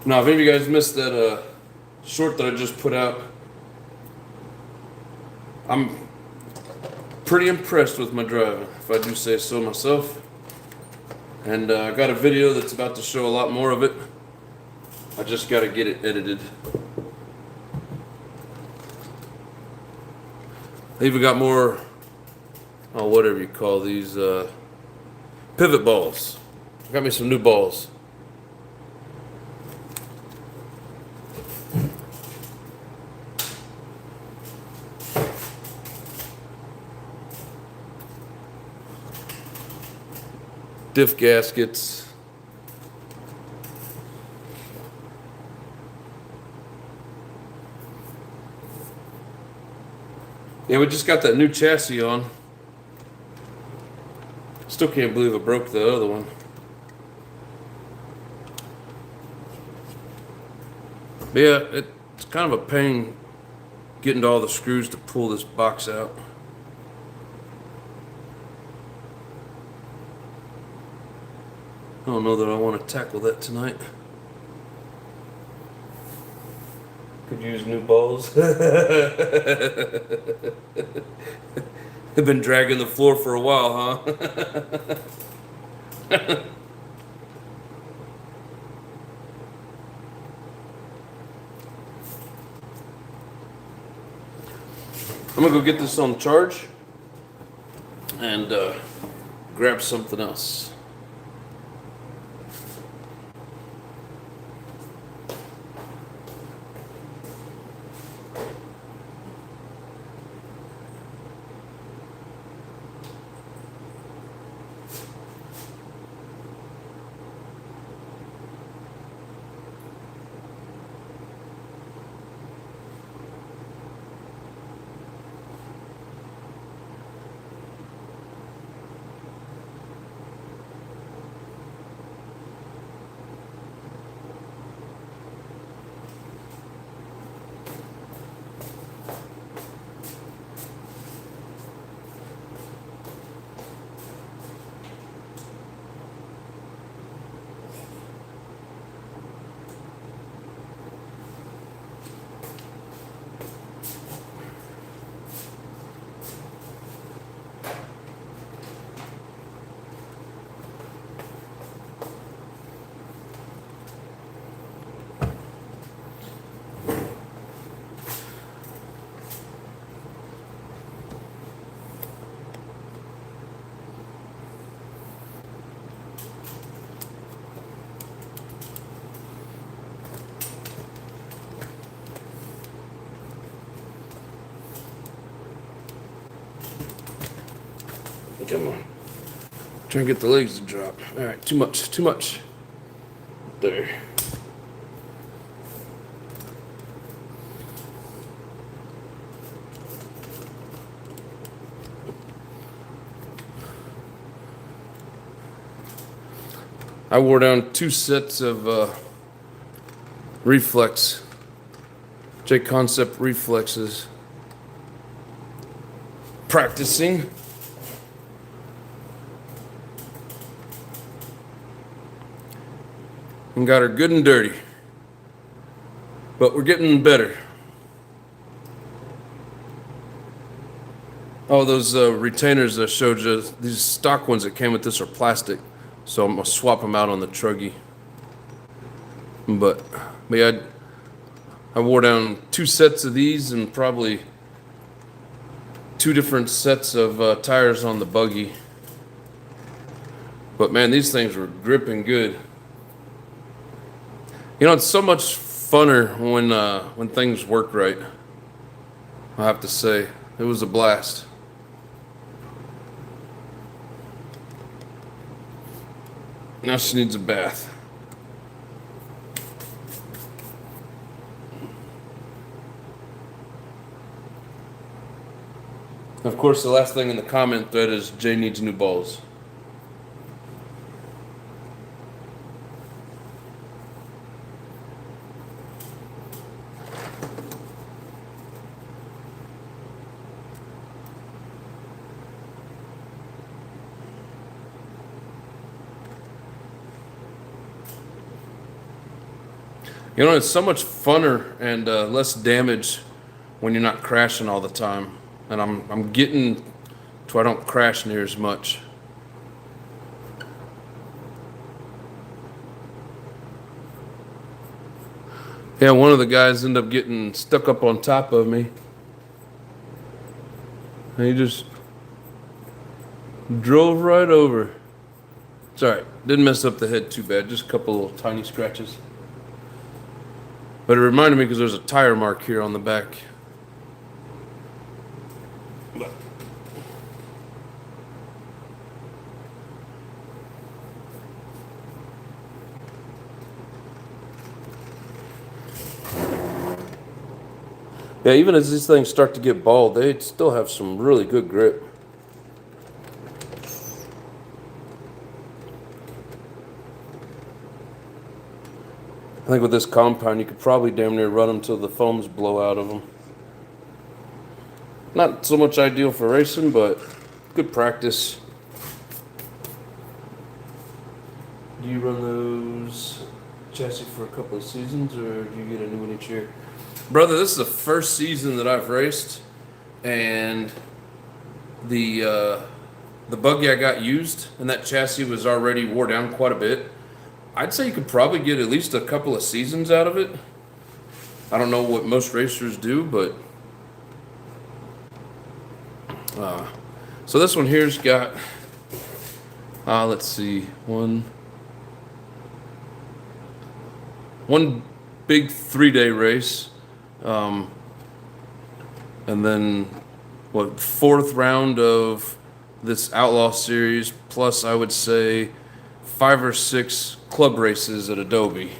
Speaker 1: Now, if any of you guys missed that short that I just put out, I'm pretty impressed with my driving, if I do say so myself. And I got a video that's about to show a lot more of it. I just got to get it edited. I even got more, oh, whatever you call these, pivot balls. Got me some new balls. Diff gaskets. Yeah, we just got that new chassis on. Still can't believe I broke the other one. But yeah, it's kind of a pain getting to all the screws to pull this box out. I don't know that I want to tackle that tonight. Could use new balls. They've been dragging the floor for a while, huh? I'm gonna go get this on charge and grab something else. Come on. Try and get the legs to drop. All right, too much, too much. There. I wore down 2 sets of reflex, J-concept reflexes, practicing. And got her good and dirty. But we're getting better. Oh, those retainers I showed you, these stock ones that came with this are plastic. So I'm gonna swap them out on the truggy. But yeah, I wore down 2 sets of these and probably 2 different sets of tires on the buggy. But man, these things were gripping good. You know, it's so much funner when things work right. I have to say, it was a blast. Now she needs a bath. Of course, the last thing in the comment thread is Jay needs new balls. You know, it's so much funner and less damage when you're not crashing all the time. And I'm getting to where I don't crash near as much. Yeah, one of the guys ended up getting stuck up on top of me. And he just drove right over. It's all right. Didn't mess up the head too bad. Just a couple little tiny scratches. But it reminded me because there's a tire mark here on the back. Yeah, even as these things start to get bald, they still have some really good grip. I think with this compound, you could probably damn near run them till the foams blow out of them. Not so much ideal for racing, but good practice. Do you run those chassis for a couple of seasons, or do you get a new one each year? Brother, this is the first season that I've raced, and the buggy I got used, and that chassis was already wore down quite a bit. I'd say you could probably get at least a couple of seasons out of it. I don't know what most racers do, but so this one here's got let's see, one big 3-day race, and then what, 4th round of this Outlaw series, plus I would say 5 or 6 club races at Adobe.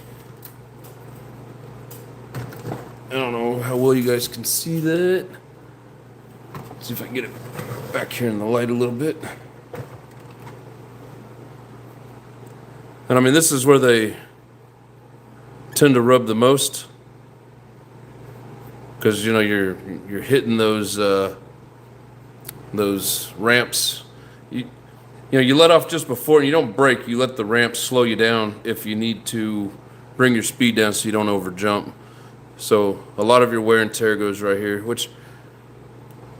Speaker 1: I don't know how well you guys can see that. See if I can get it back here in the light a little bit. And I mean, this is where they tend to rub the most, because you know you're hitting those ramps. You know, you let off just before, and you don't brake. You let the ramp slow you down if you need to bring your speed down so you don't over jump. So a lot of your wear and tear goes right here, which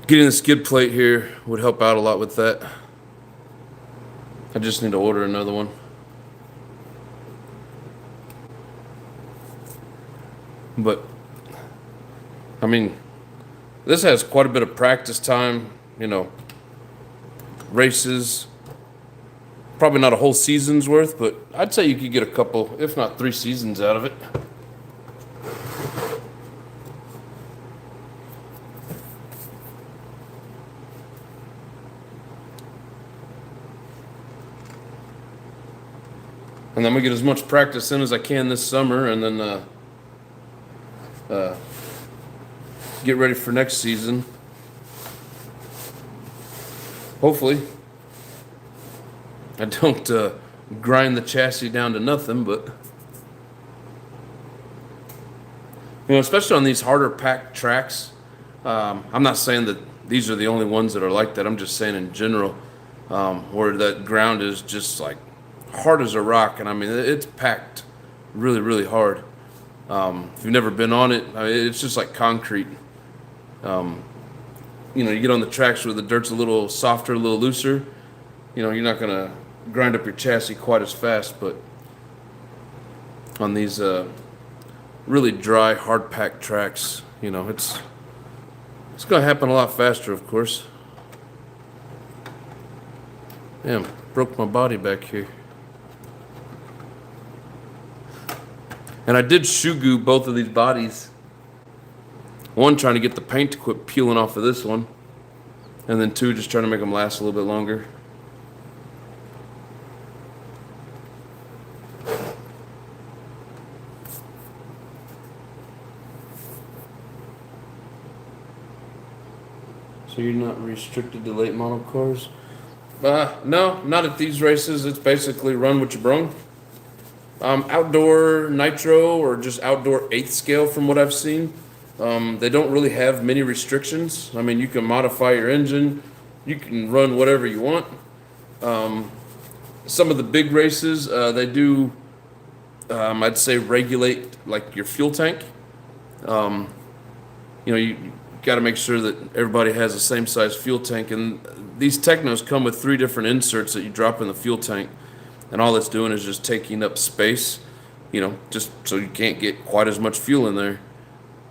Speaker 1: getting the skid plate here would help out a lot with that. I just need to order another one. But I mean, this has quite a bit of practice time, you know, races. Probably not a whole season's worth, but I'd say you could get a couple, if not 3 seasons out of it. And I'm gonna get as much practice in as I can this summer, and then get ready for next season. Hopefully, I don't grind the chassis down to nothing, but especially on these harder packed tracks. I'm not saying that these are the only ones that are like that. I'm just saying in general, where that ground is just like hard as a rock, and I mean it's packed really, really hard. If you've never been on it, I mean, it's just like concrete. You get on the tracks where the dirt's a little softer, a little looser. You're not gonna grind up your chassis quite as fast, but on these really dry, hard packed tracks, it's gonna happen a lot faster, of course. Damn, broke my body back here. And I did shoe goo both of these bodies. One, trying to get the paint to quit peeling off of this one. And then two, just trying to make them last a little bit longer. So you're not restricted to late model cars? No, not at these races. It's basically run what you brung. Outdoor nitro or just outdoor 8th scale from what I've seen. They don't really have many restrictions. I mean, you can modify your engine. You can run whatever you want. Some of the big races, they do, I'd say, regulate like your fuel tank. You got to make sure that everybody has the same size fuel tank. And these Technos come with 3 different inserts that you drop in the fuel tank. And all it's doing is just taking up space, just so you can't get quite as much fuel in there.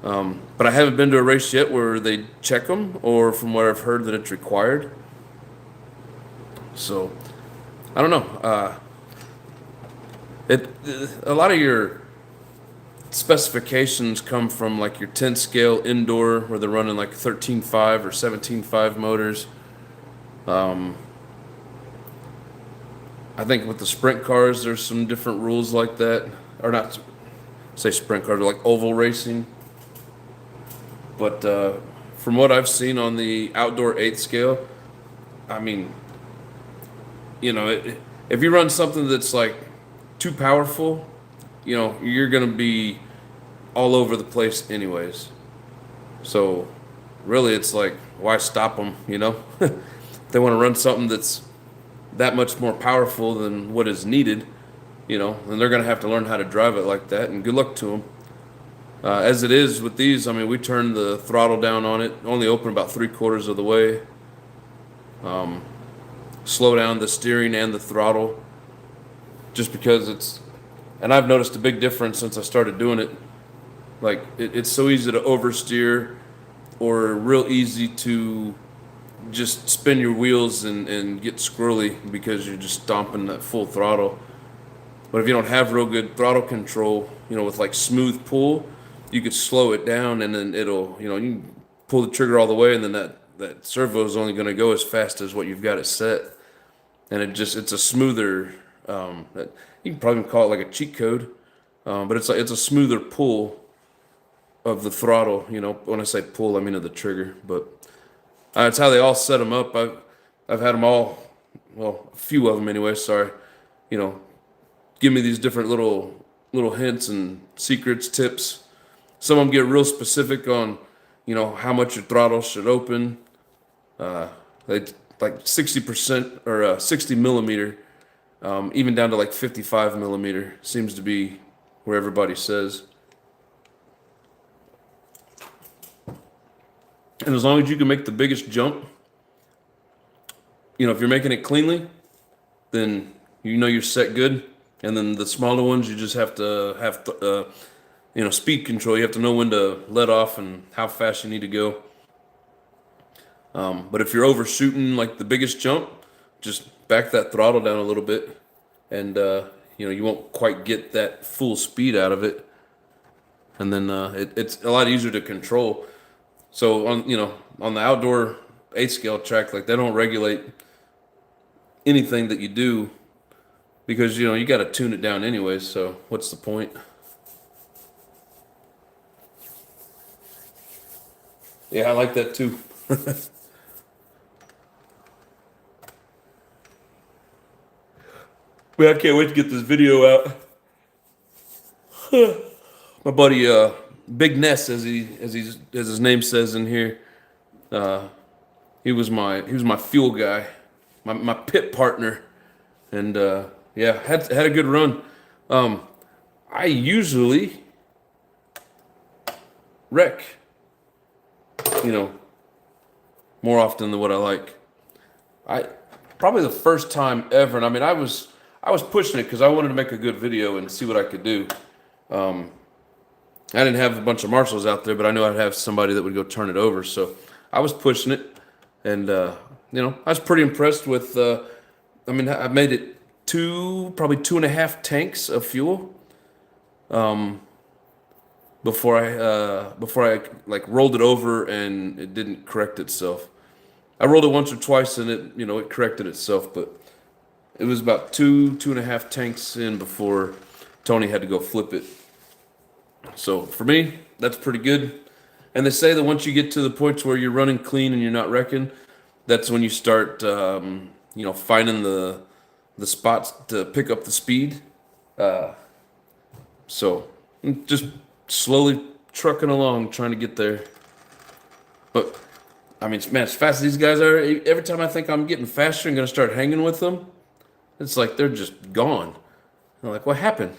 Speaker 1: But I haven't been to a race yet where they check them, or from what I've heard that it's required. So, I don't know. A lot of your specifications come from like your 10 scale indoor, where they're running like 13.5 or 17.5 motors. I think with the sprint cars, there's some different rules like that, or not say sprint cars, like oval racing. But from what I've seen on the outdoor 8th scale, I mean, if you run something that's like too powerful, you're gonna be all over the place anyways. So really, it's like, why stop them? If they want to run something that's that much more powerful than what is needed, then they're gonna have to learn how to drive it like that. And good luck to them. As it is with these, I mean, we turned the throttle down on it, only open about 3/4 of the way. Slow down the steering and the throttle, just because and I've noticed a big difference since I started doing it. Like, it's so easy to oversteer, or real easy to just spin your wheels and get squirrely because you're just stomping that full throttle. But if you don't have real good throttle control, with like smooth pull, you could slow it down, and then it'll, you can pull the trigger all the way, and then that servo is only going to go as fast as what you've got it set. And it's a smoother, you can probably call it like a cheat code, but it's a smoother pull of the throttle. When I say pull, I mean of the trigger. But it's how they all set them up. I've had them all, well, a few of them anyway. Sorry, give me these different little hints and secrets, tips. Some of them get real specific on, how much your throttle should open. They like 60% or 60 millimeter, even down to like 55 millimeter seems to be where everybody says. And as long as you can make the biggest jump, if you're making it cleanly, then you're set good. And then the smaller ones, you just have to have speed control. You have to know when to let off and how fast you need to go. But if you're overshooting like the biggest jump, just back that throttle down a little bit, and you won't quite get that full speed out of it. And then it's a lot easier to control. So on the outdoor 8 scale track, like, they don't regulate anything that you do because you know you got to tune it down anyway. So what's the point? Yeah, I like that too. Well, I can't wait to get this video out. My buddy, Big Ness, as his name says in here, uh, he was my fuel guy, my pit partner, and yeah, had a good run. Um, I usually wreck, you know, more often than what I like. I probably the first time ever, and I mean, I was pushing it because I wanted to make a good video and see what I could do. I didn't have a bunch of marshals out there, but I knew I'd have somebody that would go turn it over. So I was pushing it, and you know, I was pretty impressed with. I mean, I made it probably 2.5 tanks of fuel before I like rolled it over and it didn't correct itself. I rolled it once or twice and it corrected itself, but it was about 2.5 tanks in before Tony had to go flip it. So for me, that's pretty good. And they say that once you get to the points where you're running clean and you're not wrecking, that's when you start, finding the spots to pick up the speed. So just slowly trucking along, trying to get there. But I mean, man, as fast as these guys are, every time I think I'm getting faster and gonna start hanging with them, it's like they're just gone. I'm like, what happened?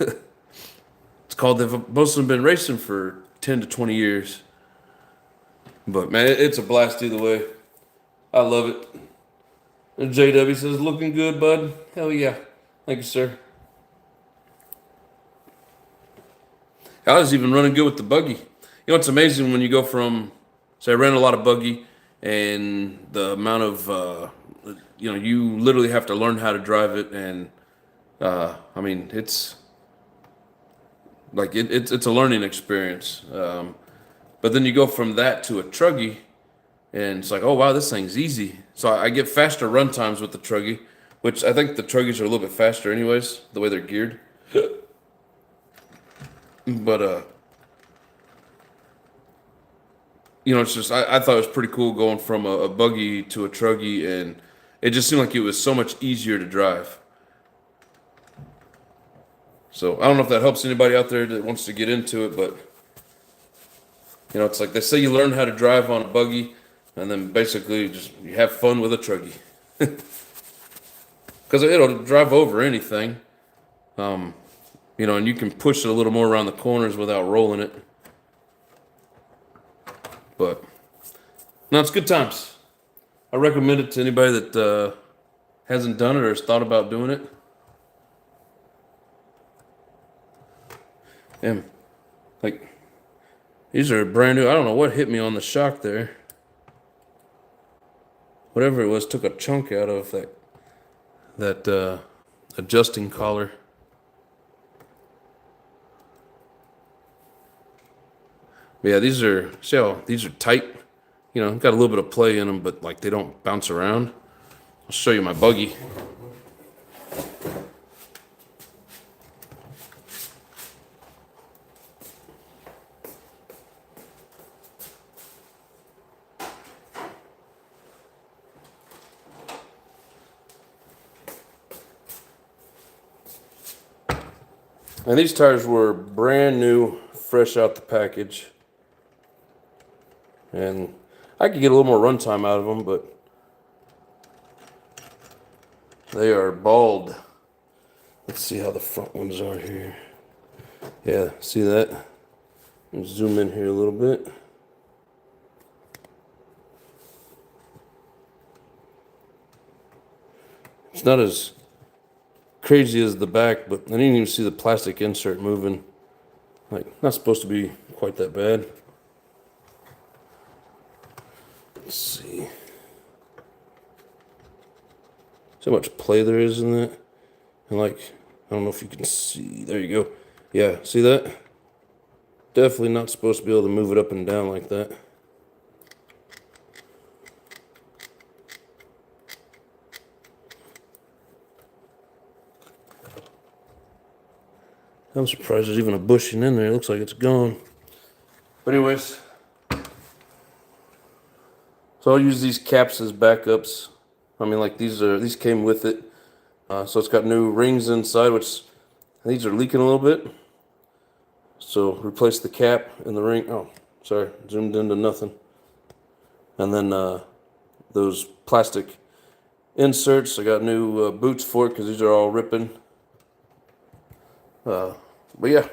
Speaker 1: It's called most of them been racing for 10 to 20 years. But man, it's a blast either way. I love it. And JW says, looking good, bud. Hell yeah. Thank you, sir. I was even running good with the buggy. You know, it's amazing when you go from, say, I ran a lot of buggy, and the amount of, you literally have to learn how to drive it. And, I mean, it's like, it's a learning experience. But then you go from that to a truggy, and it's like, oh, wow, this thing's easy. So I get faster run times with the truggy, which I think the truggies are a little bit faster anyways, the way they're geared. But, it's just, I thought it was pretty cool going from a buggy to a truggy, and it just seemed like it was so much easier to drive. So I don't know if that helps anybody out there that wants to get into it, but, it's like they say you learn how to drive on a buggy, and then basically just you have fun with a truggy. Because it'll drive over anything. And you can push it a little more around the corners without rolling it. But, no, it's good times. I recommend it to anybody that hasn't done it or has thought about doing it. And, like, these are brand new. I don't know what hit me on the shock there. Whatever it was took a chunk out of that adjusting collar. But yeah, see how these are tight? Got a little bit of play in them, but like they don't bounce around. I'll show you my buggy. And these tires were brand new, fresh out the package. And I could get a little more runtime out of them, but they are bald. Let's see how the front ones are here. Yeah, see that? Let's zoom in here a little bit. It's not as crazy as the back, but I didn't even see the plastic insert moving. Like, not supposed to be quite that bad. Let's see. See how much play there is in that? And like, I don't know if you can see. There you go. Yeah, see that? Definitely not supposed to be able to move it up and down like that. I'm surprised there's even a bushing in there. It looks like it's gone. But anyways, so I'll use these caps as backups. I mean, like these came with it. So it's got new rings inside, which these are leaking a little bit. So replace the cap and the ring. Oh, sorry, zoomed into nothing. And then those plastic inserts. I got new boots for it because these are all ripping. But yeah.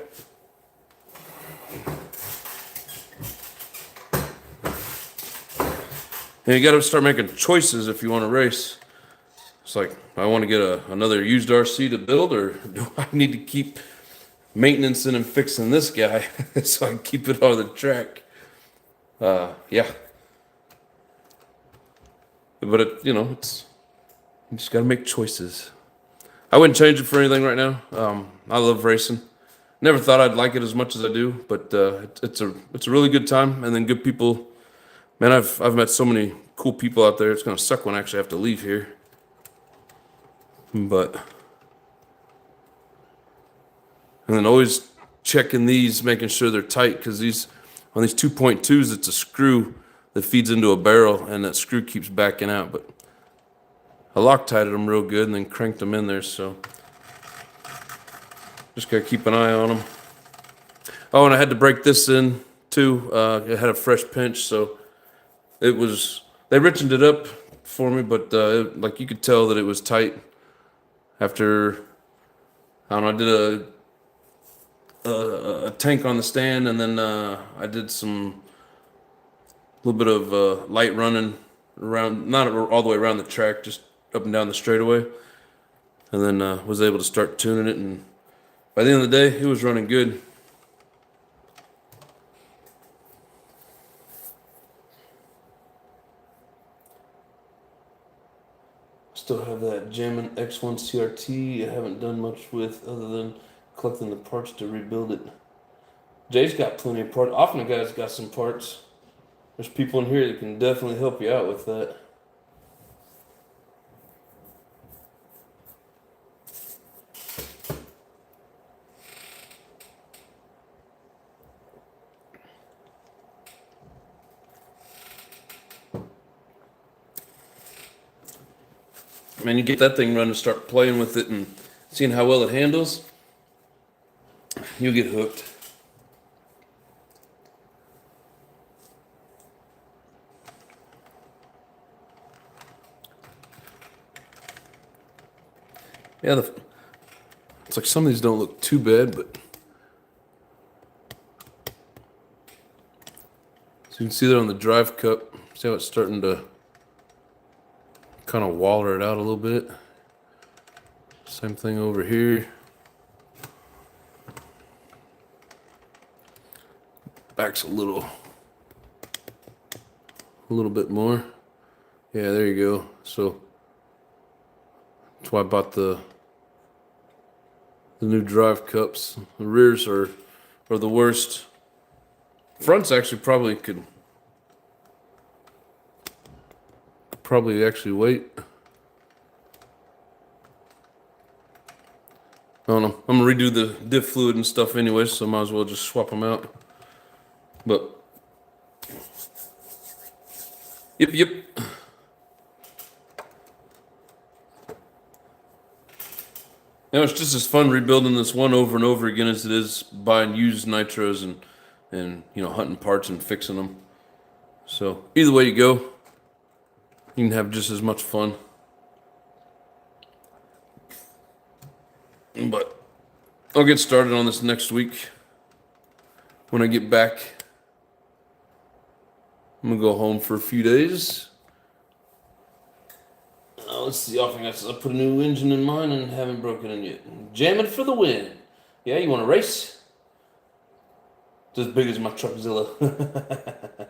Speaker 1: And you got to start making choices if you want to race. It's like, I want to get another used RC to build, or do I need to keep maintaining and fixing this guy so I can keep it on the track? Yeah. But you know, you just got to make choices. I wouldn't change it for anything right now. I love racing. Never thought I'd like it as much as I do, but it's a really good time, and then good people. Man, I've met so many cool people out there. It's gonna suck when I actually have to leave here. But and then always checking these, making sure they're tight, because on these 2.2s, it's a screw that feeds into a barrel, and that screw keeps backing out. But I Loctited them real good and then cranked them in there, so just gotta keep an eye on them. Oh, and I had to break this in too. It had a fresh pinch, so they richened it up for me, but like you could tell that it was tight after, I don't know, I did a tank on the stand, and then I did some little bit of light running around, not all the way around the track, just up and down the straightaway, and then was able to start tuning it, and by the end of the day, it was running good. Still have that Jammin' X1 CRT I haven't done much with other than collecting the parts to rebuild it. Jay's got plenty of parts. Often a guy's got some parts. There's people in here that can definitely help you out with that. Man, you get that thing running, start playing with it and seeing how well it handles, you'll get hooked. Yeah, it's like some of these don't look too bad, but so you can see that on the drive cup. See how it's starting to kind of waller it out a little bit. Same thing over here. Back's a little bit more. Yeah, there you go. So that's why I bought the new drive cups. The rears are the worst. Fronts actually probably actually wait. I don't know. I'm gonna redo the diff fluid and stuff anyway, so I might as well just swap them out. But yep. You know, it's just as fun rebuilding this one over and over again as it is buying used nitros and you know, hunting parts and fixing them. So either way you go, you can have just as much fun. But I'll get started on this next week. When I get back, I'm gonna go home for a few days. Let's see. I think I put a new engine in mine and haven't broken it yet. Jamming for the win. Yeah, you want to race? It's as big as my Truckzilla.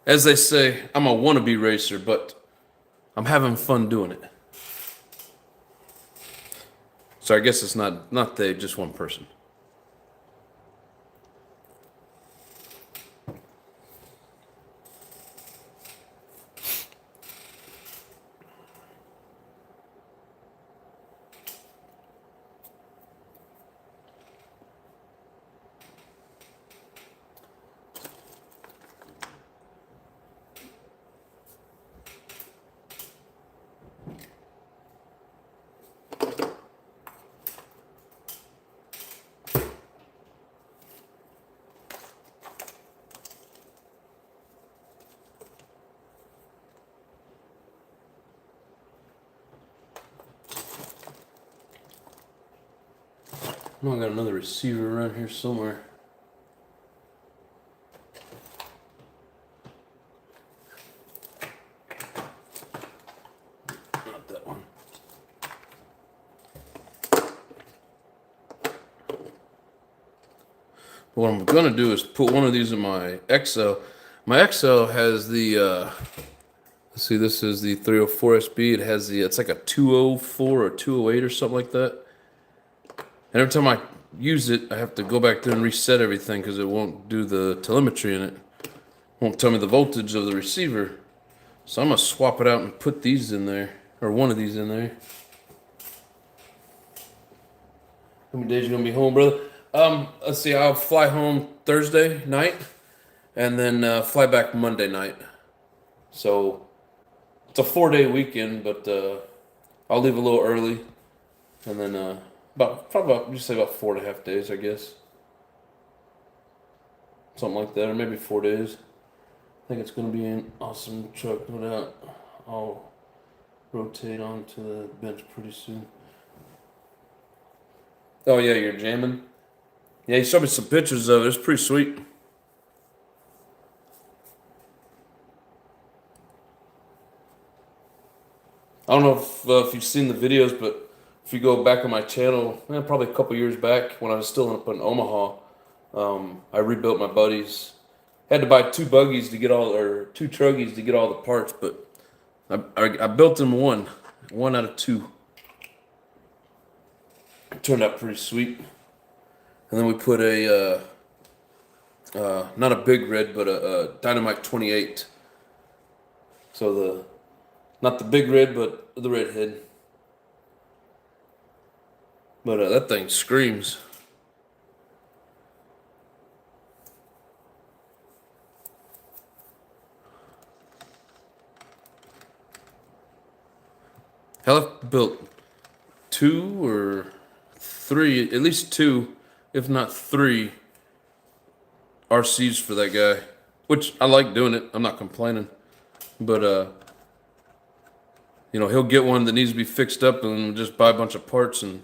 Speaker 1: As they say, I'm a wannabe racer, but I'm having fun doing it. So I guess it's not they, just one person. know I got another receiver around here somewhere. Not that one. What I'm gonna do is put one of these in my XL. My XL has the let's see, this is the 304 SB. It has the, it's like a 204 or 208 or something like that. And every time I use it, I have to go back there and reset everything because it won't do the telemetry in it. Won't tell me the voltage of the receiver. So I'm gonna swap it out and put these in there, or one of these in there. How many days you gonna be home, brother? Let's see, I'll fly home Thursday night and then fly back Monday night. So it's a 4-day weekend, but I'll leave a little early, and then just say about 4.5 days, I guess. Something like that, or maybe 4 days. I think it's gonna be an awesome truck, no doubt. I'll rotate onto the bench pretty soon. Oh yeah, you're jamming? Yeah, you showed me some pictures of it. It's pretty sweet. I don't know if you've seen the videos, but if you go back on my channel, probably a couple years back when I was still up in Omaha, I rebuilt my buddies. Had to buy two truggies to get all the parts, but I built them one out of two. It turned out pretty sweet. And then we put a not a big red, but a Dynamite 28. So not the big red, but the red head. But that thing screams. Hell, I've built 2 or 3, at least 2, if not 3, RCs for that guy. Which I like doing it. I'm not complaining. But he'll get one that needs to be fixed up and just buy a bunch of parts and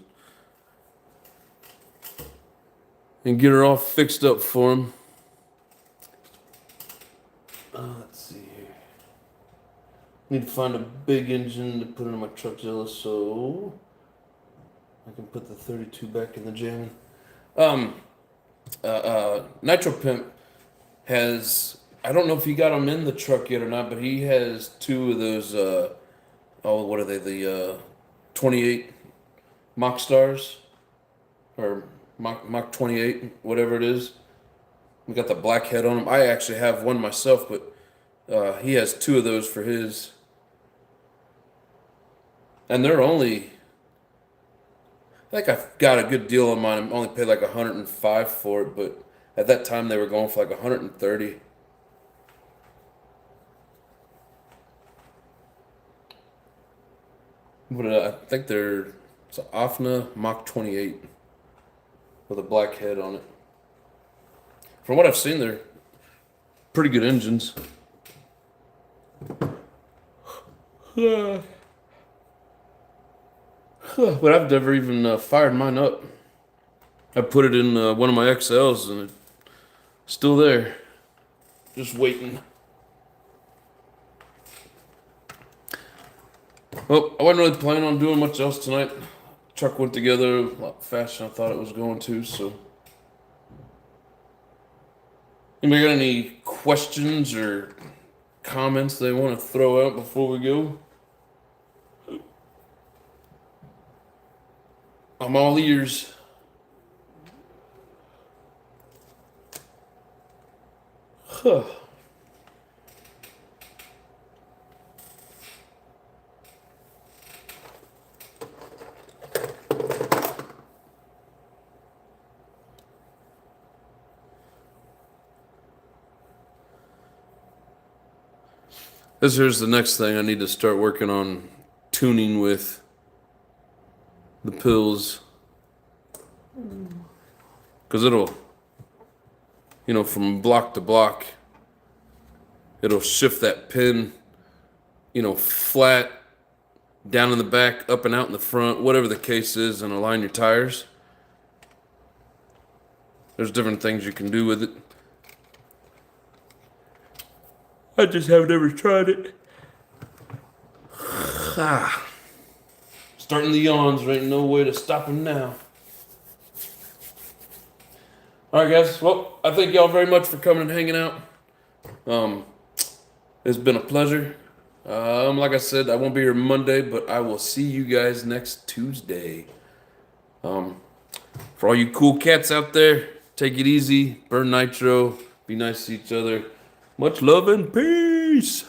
Speaker 1: get her all fixed up for him. Let's see here. Need to find a big engine to put in my Truckzilla so I can put the 32 back in the jamming. Nitro Pimp has, I don't know if he got them in the truck yet or not, but he has 2 of those, what are they, the 28 Mach Stars, or Mach 28, whatever it is. We got the black head on them. I actually have one myself, but he has 2 of those for his. And they're only, I think I've got a good deal on mine. I only paid like $105 for it, but at that time they were going for like $130. But I think it's an AFNA Mach 28 with a black head on it. From what I've seen, they're pretty good engines. But I've never even fired mine up. I put it in one of my XLs and it's still there, just waiting. Well, I wasn't really planning on doing much else tonight. Truck went together a lot faster than I thought it was going to, so. Anybody got any questions or comments they want to throw out before we go? I'm all ears. Huh. Here's the next thing I need to start working on tuning with the pills. Because it'll, from block to block, it'll shift that pin, flat, down in the back, up and out in the front, whatever the case is, and align your tires. There's different things you can do with it. I just have never tried it. Starting the yawns, there ain't no way to stop him now. All right, guys. Well, I thank y'all very much for coming and hanging out. It's been a pleasure. Like I said, I won't be here Monday, but I will see you guys next Tuesday. For all you cool cats out there, take it easy, burn nitro, be nice to each other. Much love and peace.